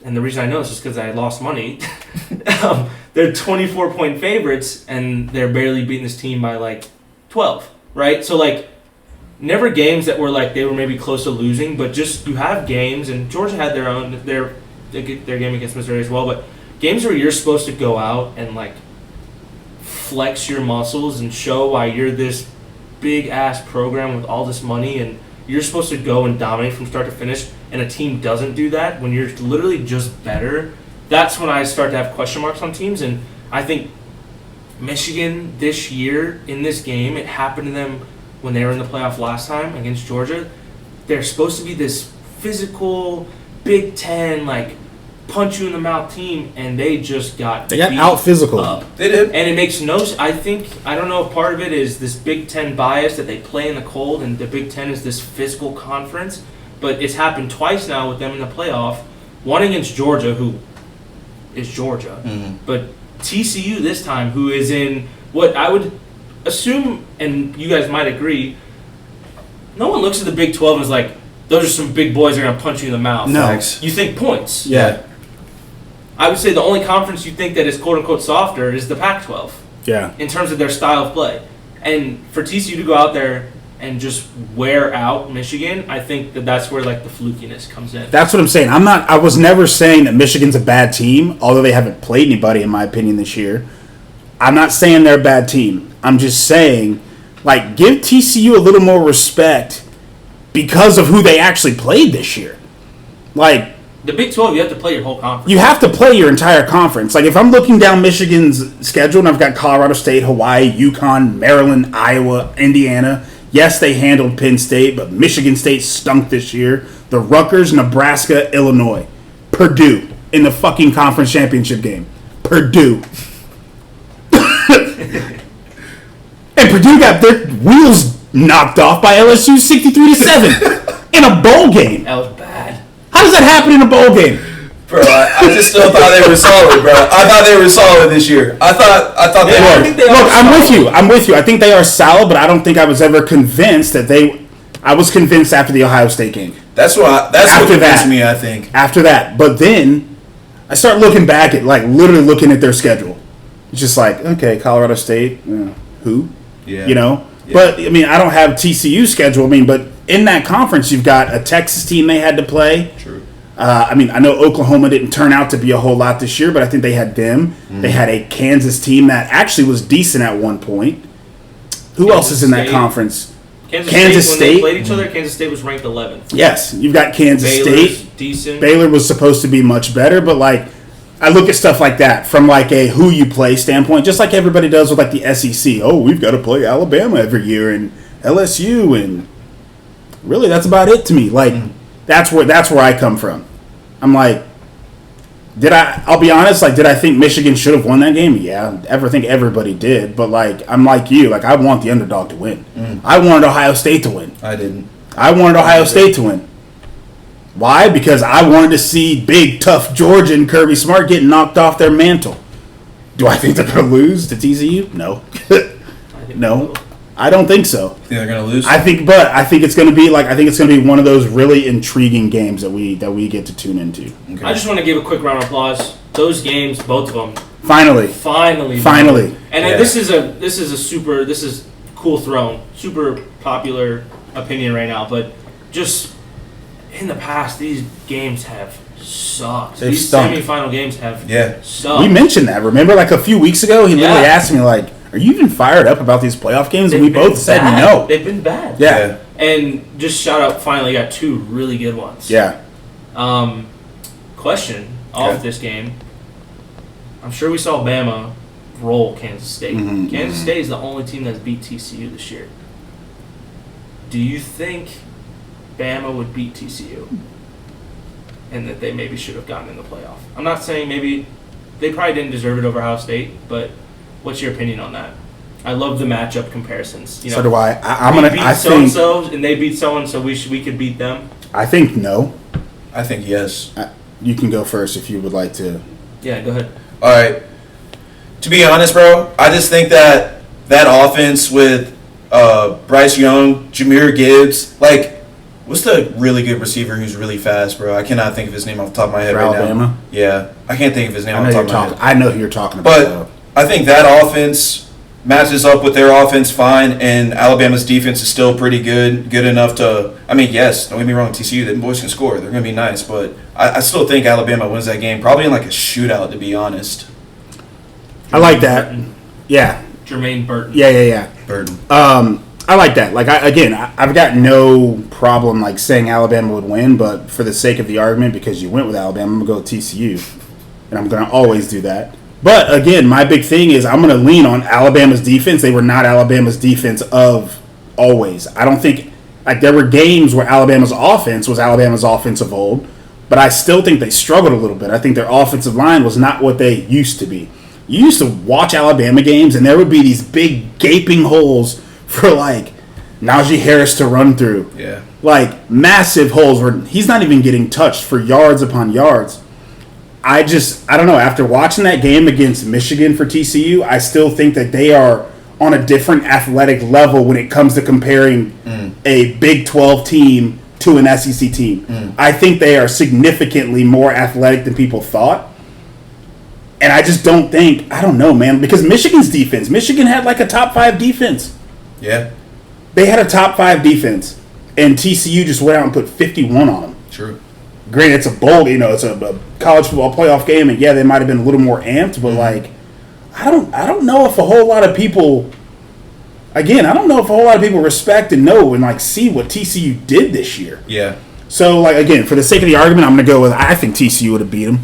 and the reason I know this is because I lost money. They're 24-point favorites, and they're barely beating this team by, like, 12, right? So, like, never games that were, like, they were maybe close to losing, but just you have games, and Georgia had their game against Missouri as well, but games where you're supposed to go out and, like, flex your muscles and show why you're this big-ass program with all this money, and you're supposed to go and dominate from start to finish, and a team doesn't do that when you're literally just better. That's when I start to have question marks on teams, and I think Michigan this year in this game, it happened to them when they were in the playoff last time against Georgia. They're supposed to be this physical Big Ten, like, punch you in the mouth team, and they just got out physical. They did. And it makes no sense. I don't know if part of it is this Big Ten bias that they play in the cold, and the Big Ten is this physical conference, but it's happened twice now with them in the playoff. One against Georgia, who is Georgia, but TCU this time, who is in what I would assume, and you guys might agree, no one looks at the Big 12 and is like, those are some big boys that are going to punch you in the mouth. No. You think points. Yeah. I would say the only conference you think that is quote-unquote softer is the Pac-12. Yeah. In terms of their style of play. And for TCU to go out there and just wear out Michigan, I think that's where, like, the flukiness comes in. That's what I'm saying. I was never saying that Michigan's a bad team, although they haven't played anybody, in my opinion, this year. I'm not saying they're a bad team. I'm just saying, like, give TCU a little more respect because of who they actually played this year. Like, the Big 12, you have to play your whole conference. you have to play your entire conference. Like, if I'm looking down Michigan's schedule and I've got Colorado State, Hawaii, UConn, Maryland, Iowa, Indiana. Yes, they handled Penn State, but Michigan State stunk this year. The Rutgers, Nebraska, Illinois. Purdue in the fucking conference championship game. Purdue. And Purdue got their wheels knocked off by LSU 63-7 in a bowl game. That was bad. How does that happen in a bowl game? Bro, I just still thought they were solid, bro. I thought they were solid this year. I thought they were. Look, I'm with you. I think they are solid, but I don't think I was ever convinced that they. I was convinced after the Ohio State game. That's what convinced me, I think. After that, but then I start looking back at, like, literally looking at their schedule. It's just like, okay, Colorado State, who? Yeah. You know? Yeah. But, I mean, I don't have TCU's schedule. I mean, but in that conference, you've got a Texas team they had to play. True. I mean, I know Oklahoma didn't turn out to be a whole lot this year, but I think they had them. Mm-hmm. They had a Kansas team that actually was decent at one point. Who else is in that conference? Kansas State. When they played each other, Kansas State was ranked 11th. Yes, you've got Kansas Baylor's State. Decent. Baylor was supposed to be much better, but, like, I look at stuff like that from, like, a who you play standpoint, just like everybody does with, like, the SEC. Oh, we've got to play Alabama every year and LSU, and really that's about it to me. Like, that's where I come from. I'm like, I'll be honest, like, did I think Michigan should have won that game? Yeah, I think everybody did, but, like, I'm like you, like, I want the underdog to win. I wanted Ohio State to win. I didn't. I wanted Ohio State to win. Why? Because I wanted to see big, tough Georgia and Kirby Smart get knocked off their mantle. Do I think they're going to lose to TCU? No. No. I don't think so. Think they're gonna lose? I think it's gonna be one of those really intriguing games that we get to tune into. Okay. I just want to give a quick round of applause. Those games, both of them. Finally. And this is cool throne, super popular opinion right now, but just in the past, these games have sucked. These semifinal games have sucked. We mentioned that. Remember, like a few weeks ago, he literally asked me, like, "Are you even fired up about these playoff games?" And we both said no. They've been bad. Yeah. And just shout out, finally got two really good ones. Yeah. Question off this game. I'm sure we saw Bama roll Kansas State. Kansas State is the only team that's beat TCU this year. Do you think Bama would beat TCU? And that they maybe should have gotten in the playoff? I'm not saying maybe they probably didn't deserve it over Ohio State, but what's your opinion on that? I love the matchup comparisons. You know, so do I. I think so and they beat someone, so we could beat them. I think no. I think yes. You can go first if you would like to. Yeah, go ahead. All right. To be honest, bro, I just think that offense with Bryce Young, Jahmyr Gibbs, like, what's the really good receiver who's really fast, bro? I cannot think of his name off the top of my head right Alabama? now. Yeah, I can't think of his name off the top of my head. I know who you're talking about. But I think that offense matches up with their offense fine, and Alabama's defense is still pretty good enough to. I mean, yes, don't get me wrong, TCU, them boys can score. They're going to be nice, but I still think Alabama wins that game, probably in like a shootout, to be honest. I like that. Yeah. Jermaine Burton. Yeah. Burton. I like that. Like, I've got no problem like saying Alabama would win, but for the sake of the argument, because you went with Alabama, I'm gonna go with TCU, and I'm gonna always do that. But again, my big thing is I'm gonna lean on Alabama's defense. They were not Alabama's defense of always. I don't think like there were games where Alabama's offense was Alabama's offense of old, but I still think they struggled a little bit. I think their offensive line was not what they used to be. You used to watch Alabama games, and there would be these big gaping holes for like Najee Harris to run through. Yeah. Like massive holes where he's not even getting touched for yards upon yards. I don't know. After watching that game against Michigan for TCU, I still think that they are on a different athletic level when it comes to comparing a Big 12 team to an SEC team. I think they are significantly more athletic than people thought. And I just don't think, I don't know, man, because Michigan had like a top 5 defense. Yeah. They had a top 5 defense, and TCU just went out and put 51 on them. True. Granted, it's a bowl, it's a college football playoff game, and yeah, they might have been a little more amped, but like, I don't know if a whole lot of people, respect and know and like see what TCU did this year. Yeah. So, like, again, for the sake of the argument, I'm going to go with I think TCU would have beat them.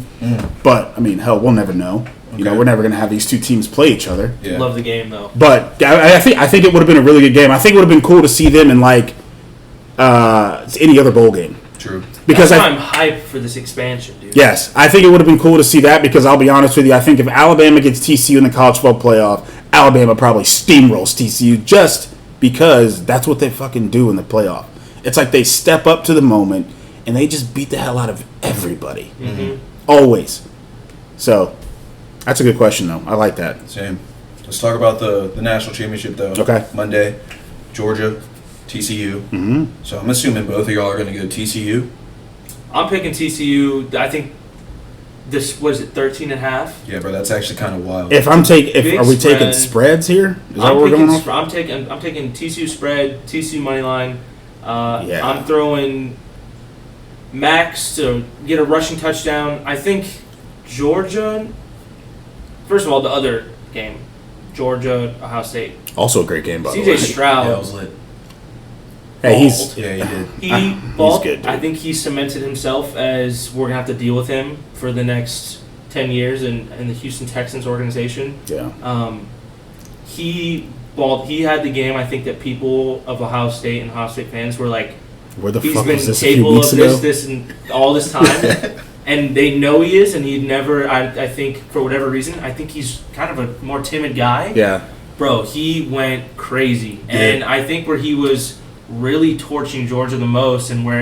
But, I mean, hell, we'll never know. Okay. We're never going to have these two teams play each other. Yeah. Love the game, though. But I think it would have been a really good game. I think it would have been cool to see them in, like, any other bowl game. True. Because I'm hyped for this expansion, dude. Yes. I think it would have been cool to see that because I'll be honest with you, I think if Alabama gets TCU in the college football playoff, Alabama probably steamrolls TCU just because that's what they fucking do in the playoff. It's like they step up to the moment, and they just beat the hell out of everybody. Always. So, that's a good question, though. I like that. Same. Let's talk about the national championship, though. Okay. Monday, Georgia, TCU. So, I'm assuming both of y'all are going to go TCU. I'm picking TCU. I think this, what is it, 13.5? Yeah, bro, that's actually kind of wild. Are we taking spreads here? Is that what we're going on? I'm taking TCU spread, TCU money line. Yeah. I'm throwing Max to get a rushing touchdown. I think Georgia. First of all, the other game, Georgia, Ohio State. Also a great game, by the way. CJ Stroud. Yeah, it was lit. Hey, he did. He balled. He's good, dude. I think he cemented himself as we're gonna have to deal with him for the next 10 years in the Houston Texans organization. Yeah. He balled. He had the game. I think that people of Ohio State and Ohio State fans were like, "Where the he's fuck been was this a few capable weeks of ago?" this, and all this time." And they know he is, and he'd never. I think for whatever reason, I think he's kind of a more timid guy. Yeah. Bro, he went crazy, and I think where he was really torching Georgia the most, and where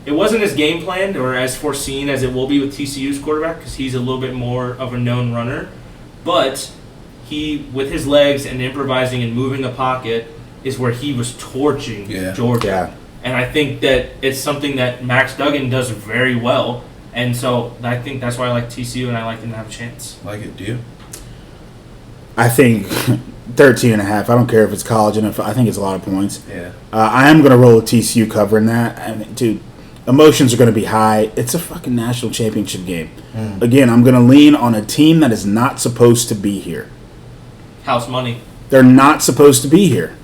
it wasn't as game planned or as foreseen as it will be with TCU's quarterback because he's a little bit more of a known runner, but he with his legs and improvising and moving the pocket is where he was torching Georgia. Yeah. And I think that it's something that Max Duggan does very well. And so I think that's why I like TCU and I like them to have a chance. Like it, do you? I think 13.5. I don't care if it's college NFL. I think it's a lot of points. Yeah. I am going to roll with TCU covering that. I mean, dude, emotions are going to be high. It's a fucking national championship game. Again, I'm going to lean on a team that is not supposed to be here. House money. They're not supposed to be here.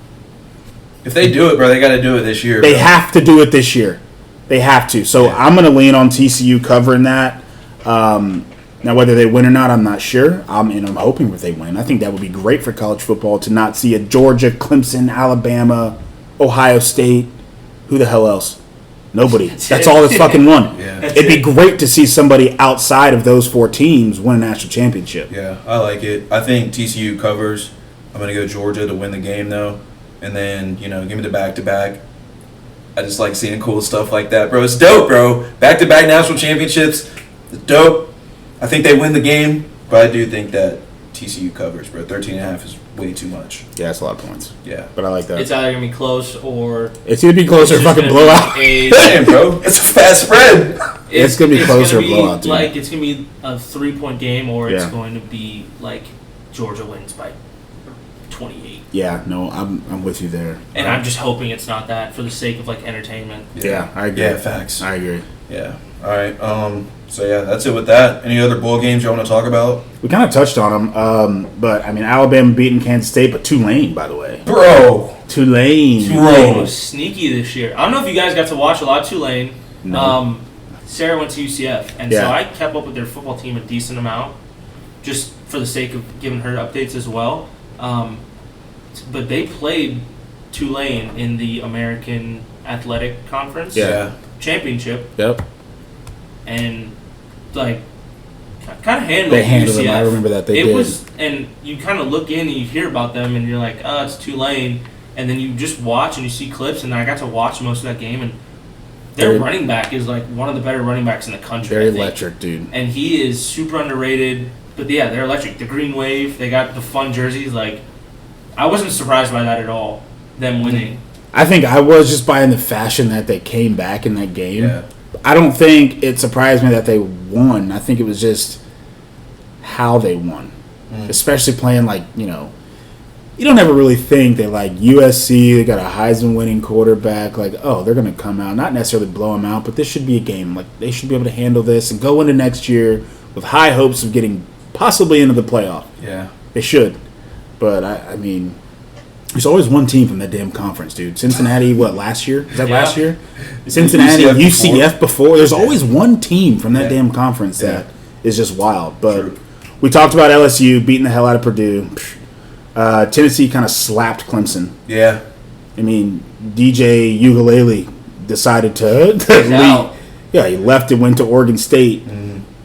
If they do it, bro, they got to do it this year. They bro. have to do it this year. They have to. So I'm going to lean on TCU covering that. Now, whether they win or not, I'm not sure. I'm hoping that they win. I think that would be great for college football to not see a Georgia, Clemson, Alabama, Ohio State. Who the hell else? Nobody. That's all that's fucking won. Yeah. It'd be great to see somebody outside of those 4 teams win a national championship. Yeah, I like it. I think TCU covers. I'm going to go Georgia to win the game, though. And then, give me the back-to-back. I just like seeing cool stuff like that, bro. It's dope, bro. Back-to-back national championships. It's dope. I think they win the game, but I do think that TCU covers, bro. 13.5 is way too much. Yeah, that's a lot of points. Yeah. But I like that. It's either going to be close or... It's going to be close or fucking blowout. Damn, bro. It's a fast spread. It's going to be close or gonna blowout, dude. Like, it's going to be a 3-point game or it's Yeah. going to be, like, Georgia wins by 28. Yeah, no, I'm with you there. And I'm just hoping it's not that for the sake of, like, entertainment. Yeah, I agree. Yeah, facts. I agree. Yeah. All right. So, yeah, that's it with that. Any other bowl games you want to talk about? We kind of touched on them, but, I mean, Alabama beating Kansas State, but Tulane, by the way. Bro. Tulane. Tulane was sneaky this year. I don't know if you guys got to watch a lot of Tulane. No. Sarah went to UCF, and so I kept up with their football team a decent amount, just for the sake of giving her updates as well. But they played Tulane in the American Athletic Conference Championship, Yep. and like kind of handled. They handled UCF. them. I remember that they it did. was, and you kind of look in and you hear about them, and you're like, oh, it's Tulane, and then you just watch and you see clips, and I got to watch most of that game, and their running back is like one of the better running backs in the country. Very electric, dude. And he is super underrated. But yeah, they're electric. The green wave, they got the fun jerseys. Like, I wasn't surprised by that at all. Them winning. I think I was just buying the fashion that they came back in that game. Yeah. I don't think it surprised me that they won. I think it was just how they won. Especially playing like, you don't ever really think that like USC, they got a Heisman winning quarterback, like, oh, they're going to come out, not necessarily blow them out, but this should be a game. Like, they should be able to handle this and go into next year with high hopes of getting possibly into the playoff. Yeah. They should. But, I mean, there's always one team from that damn conference, dude. Cincinnati, last year? Is that last year? Cincinnati, UCF before. There's always one team from that damn conference that is just wild. But we talked about LSU beating the hell out of Purdue. Tennessee kind of slapped Clemson. Yeah. I mean, DJ Ukulele decided to leave. Yeah, he left and went to Oregon State.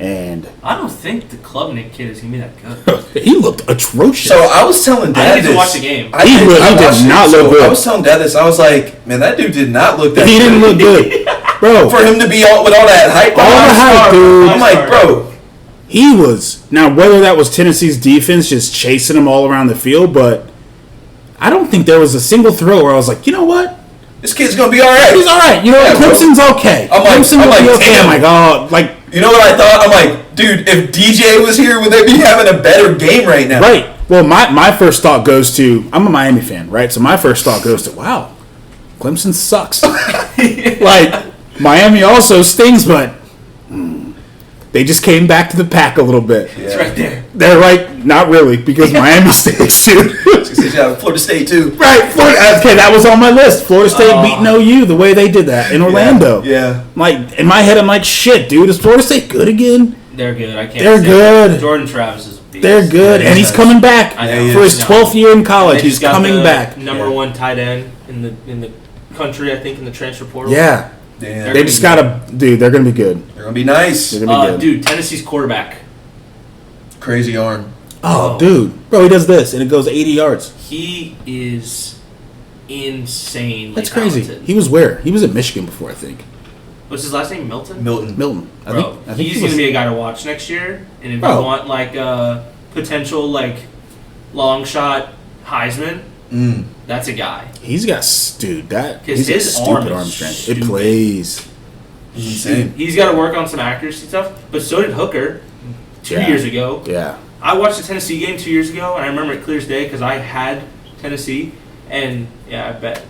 And I don't think the Klubnik kid is going to be that good. he looked atrocious. So I was telling Dad I didn't get this. to watch the game. He did not look good. I was telling Dad this. I was like, man, that dude did not look that He good. didn't look good. Bro. For him to be with all that hype. All the hype, dude. I'm like, bro. He was. Now, whether that was Tennessee's defense just chasing him all around the field, but I don't think there was a single throw where I was like, you know what? This kid's going to be all right. He's all right. You know what? Clemson's okay. Clemson will be okay. damn. Oh, my God. Like, you know what I thought? I'm like, dude, if DJ was here, would they be having a better game right now? Right. Well, my first thought goes to, I'm a Miami fan, right? So my first thought goes to, wow, Clemson sucks. Like, Miami also stings, but they just came back to the pack a little bit. It's right there. They're like, not really, because Miami stinks too. Florida State, too. Right. Okay, that was on my list. Florida State beating OU the way they did that in Orlando. Yeah. Like, in my head, I'm like, shit, dude, is Florida State good again? They're good. I can't They're say good. that. Jordan Travis is a beast. They're good, and he's coming back for his 12th year in college. He's coming back. Number one tight end in the country, I think, in the transfer portal. Yeah. Damn. They just got to, dude, they're going to be good. They're going to be nice. They're going to be good. Dude, Tennessee's quarterback. Crazy arm. Oh, dude. Bro, he does this, and it goes 80 yards. He is insanely That's crazy. talented. He was where? He was at Michigan before, I think. What's his last name? Milton? Milton. I Bro, think he's going to be a guy to watch next year. And if you want, like, potential, like, long shot, Heisman. That's a guy. He's got he's got his stupid arm arm is strength. stupid. It plays. Insane. He's got to work on some accuracy stuff, but so did Hooker 2 years ago. Yeah. I watched the Tennessee game 2 years ago, and I remember it clear as day because I had Tennessee, and I bet.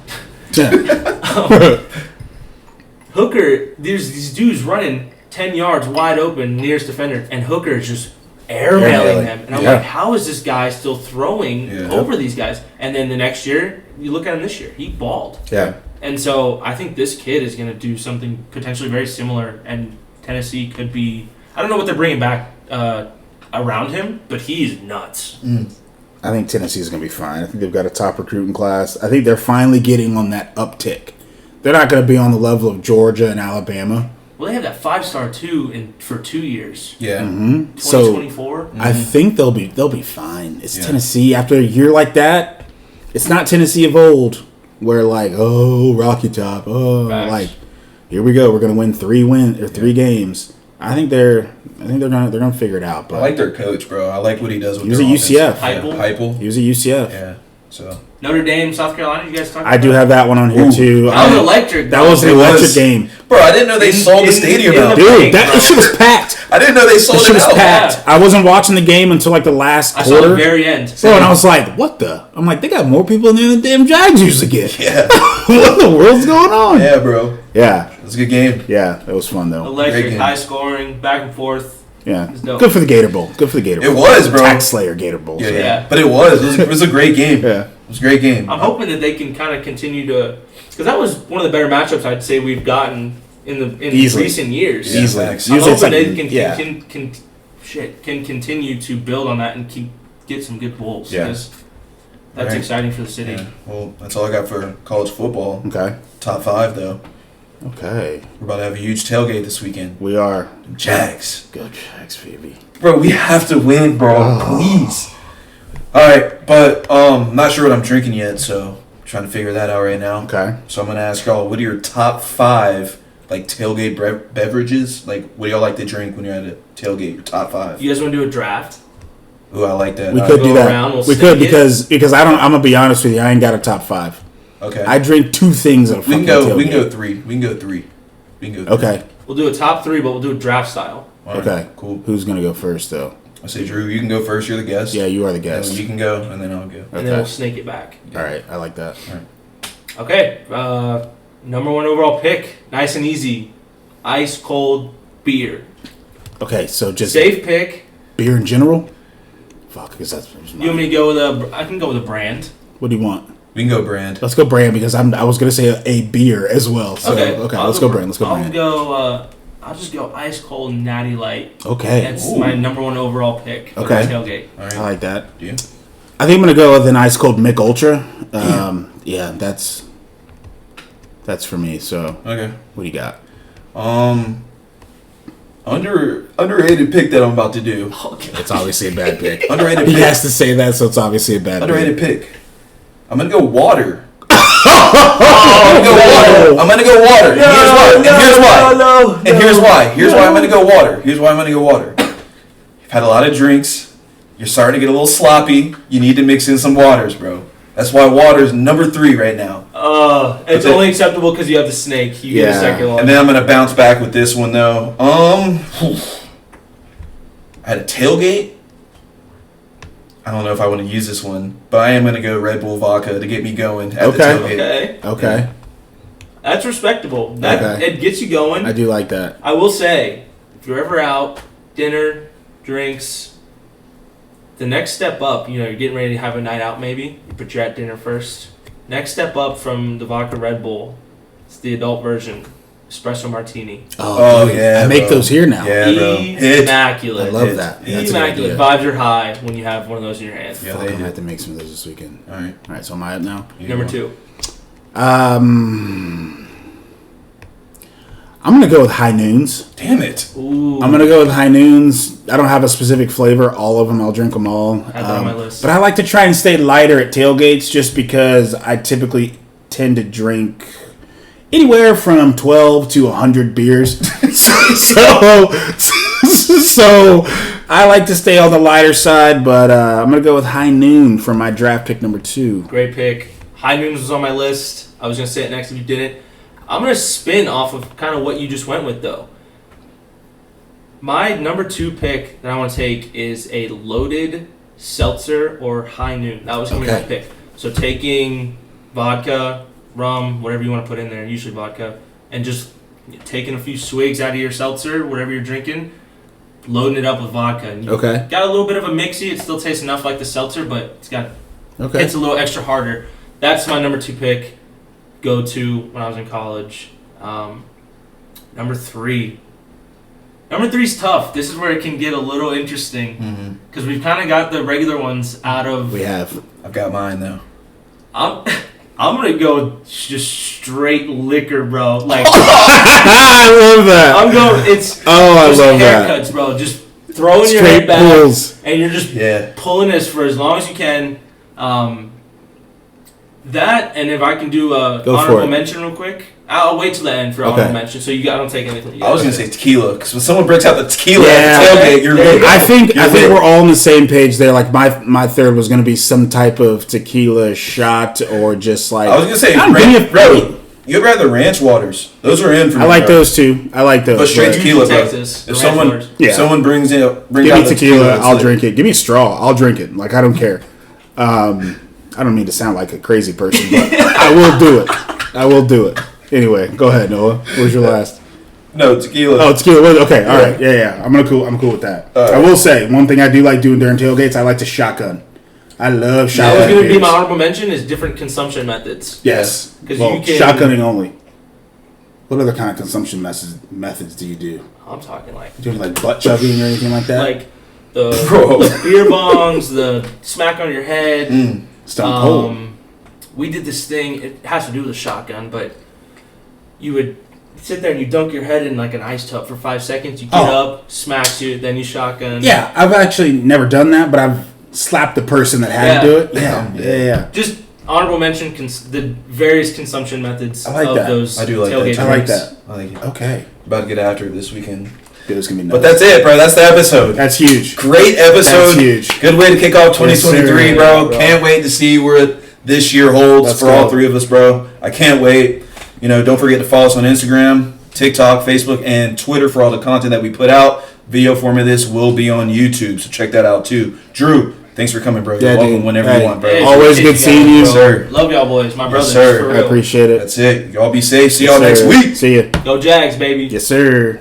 Hooker, there's these dudes running 10 yards wide open, nearest defender, and Hooker is just airmailing them. And I'm like, how is this guy still throwing over these guys? And then the next year, you look at him this year, he balled. Yeah. And so I think this kid is going to do something potentially very similar, and Tennessee could be. I don't know what they're bringing back around him, but he's nuts. I think Tennessee's going to be fine. I think they've got a top recruiting class. I think they're finally getting on that uptick. They're not going to be on the level of Georgia and Alabama. Well, they have that 5-star too for 2 years. Yeah. 2024. I think they'll be fine. It's Tennessee after a year like that. It's not Tennessee of old. Where like, Rocky Top, Facts. like, here we go. We're gonna win 3 games. I think they're gonna figure it out. But I like their coach, bro. I like what he does with he was their at offense. UCF. Heupel. He was at UCF. Yeah. So Notre Dame, South Carolina. You guys talk about I do have that one on here too. That was electric. That was an It electric was. game, bro, I didn't know they sold the stadium out. dude. That shit was packed. I didn't know they That sold shit it was out. packed. I wasn't watching the game until like the last I saw quarter. the very end. Bro, and I was like, what the? I'm like, they got more people in there than damn Jags usually get. Yeah. What in the world's going on? Yeah, bro. Yeah. It was a good game. Yeah, it was fun though. Electric, Great game. high scoring, back and forth. Yeah. It's dope. Good for the Gator Bowl. Good for the Gator Bowl. It was, bro. Tax Slayer Gator Bowl. Yeah, so. yeah. But it was a great game. Yeah. It was a great game. I'm hoping that they can kind of continue to, because that was one of the better matchups I'd say we've gotten in Easily. recent years. Yeah, Easily. facts. I'm Usually it's hoping like, they can continue to build on that and get some good bowls. Yeah. Because that's Right. exciting for the city. Yeah. Well, that's all I got for college football. Okay. Top 5, though. Okay. We're about to have a huge tailgate this weekend. We are. Jags. Good Jags, baby. Bro, we have to win, bro. Please. All right, but not sure what I'm drinking yet, so trying to figure that out right now. Okay. So I'm gonna ask y'all, what are your top 5 like tailgate beverages? Like, what do y'all like to drink when you're at a tailgate? Your top 5. You guys want to do a draft? Ooh, I like that. We All could right. do go that. around, we'll we could snake it. because I'm gonna be honest with you. I ain't got a top 5. Okay. I drink 2 things at a we fucking can go. tailgate. We can go 3. We can go 3. We can go 3. Okay. We'll do a top 3, but we'll do a draft style. All right, Okay. Cool. Who's gonna go first though? I say, Drew, you can go first. You're the guest. Yeah, you are the And guest. then you can go, and then I'll go. And then we'll snake it back. All right. I like that. Okay. Number 1 overall pick. Nice and easy. Ice cold beer. Okay. So just Safe pick. beer in general. Fuck, because that's. You want me to go with I can go with a brand. What do you want? We can go brand. Let's go brand because I was gonna say a beer as well. So Okay. let's go brand. Let's go brand. I'll just go ice cold natty light. Okay. That's Ooh. my number 1 overall pick. For Okay. my tailgate. All right. I like that. Do you? I think I'm gonna go with an ice cold Mick Ultra. Yeah, that's for me. So Okay. what do you got? Underrated pick that I'm about to do. It's obviously a bad pick. Underrated He pick. has to say that, so it's obviously a bad Underrated pick. pick. I'm gonna go water. I'm gonna go water. And here's why. And here's why. Here's why I'm gonna go water. Here's why I'm gonna go water. You've had a lot of drinks. You're starting to get a little sloppy. You need to mix in some waters, bro. That's why water is number 3 right now. It's Okay. only acceptable because you have the snake. You get a Yeah. second one. And then I'm gonna bounce back with this one though. I had a tailgate. I don't know if I want to use this one, but I am gonna go Red Bull vodka to get me going at the Okay. tailgate. Okay, That's respectable. That Okay. It gets you going. I do like that. I will say, if you're ever out, dinner, drinks, the next step up, you're getting ready to have a night out maybe, but you're at dinner first. Next step up from the vodka Red Bull, it's the adult version, espresso martini. Oh, dude, yeah, I make bro. those here now. Yeah, bro. Hit. Immaculate. I love Hit. that. Yeah, that's a good Immaculate. idea. Vibes are high when you have one of those in your hand. Yeah, Fuck, they I'm gonna do. have to make some of those this weekend. All right. All right, so am I up now? Number 2. I'm gonna go with High Noons. Damn it. Ooh. I'm gonna go with High Noons. I don't have a specific flavor. All of them, I'll drink them all. I have that on my list. But I like to try and stay lighter at tailgates, just because I typically tend to drink anywhere from 12 to 100 beers. so I like to stay on the lighter side, but I'm going to go with High Noon for my draft pick number 2. Great pick. High Noons was on my list. I was going to say it next if you didn't. I'm going to spin off of kind of what you just went with, though. My number 2 pick that I want to take is a loaded seltzer or High Noon. That was going to be my pick. So taking vodka, rum, whatever you want to put in there, usually vodka, and just taking a few swigs out of your seltzer, whatever you're drinking, loading it up with vodka. And got a little bit of a mixy. It still tastes enough like the seltzer, but it's a little extra harder. That's my number 2 pick. Go to when I was in college. Number 3. Number 3 is tough. This is where it can get a little interesting because we've kind of got the regular ones out of. We have. I've got mine though. I'm gonna go just straight liquor, bro. Like I love that. I'm going. It's I love haircuts, that. bro. Just throwing Straight your head back, pulls. and you're just pulling this for as long as you can. That, and if I can do a honorable mention real quick, I'll wait till the end for honorable mention. So I don't take anything. I was gonna say tequila because when someone breaks out the tequila at the tailgate, you're lit. I think we're all on the same page there. Like my third was gonna be some type of tequila shot or just like I was gonna say, bro, you'd rather ranch waters. Those are in for me. I like those too. I like those. But straight tequila, bro. Texas, If someone brings give me tequila, I'll drink it. Give me a straw, I'll drink it. Like I don't care. I don't mean to sound like a crazy person, but I will do it. I will do it. Anyway, go ahead, Noah. Where's your last? No, tequila. Oh, tequila. Okay, all right. Yeah. I'm cool with that. I will say one thing I do like doing during tailgates. I like to shotgun. I love shotgun. That was going to be my honorable mention. Is different consumption methods. Yes, because you can shotgunning only. What other kind of consumption methods do you do? I'm talking like doing like butt chugging or anything like that. Like the beer bongs, the smack on your head. Stone cold. We did this thing. It has to do with a shotgun, but you would sit there and you dunk your head in like an ice tub for 5 seconds. You get up, smacks you, then you shotgun. Yeah, I've actually never done that, but I've slapped the person that had to do it. Yeah. Just honorable mention the various consumption methods of those. I do like tailgate that. I like that. I like it. Okay. About to get after it this weekend. It's gonna be nuts. But that's it, bro. That's the episode. That's huge. Great episode. That's huge. Good way to kick off 2023, yes, bro. Can't wait to see where this year holds all 3 of us, bro. I can't wait. Don't forget to follow us on Instagram, TikTok, Facebook, and Twitter for all the content that we put out. Video form of this will be on YouTube, so check that out too. Drew, thanks for coming, bro. You're welcome whenever you want, bro. Hey, always good seeing you. Yes, sir. Love y'all boys. My brothers. Yes, sir. I appreciate it. That's it. Y'all be safe. See y'all next week. See ya. Go Jags, baby. Yes, sir.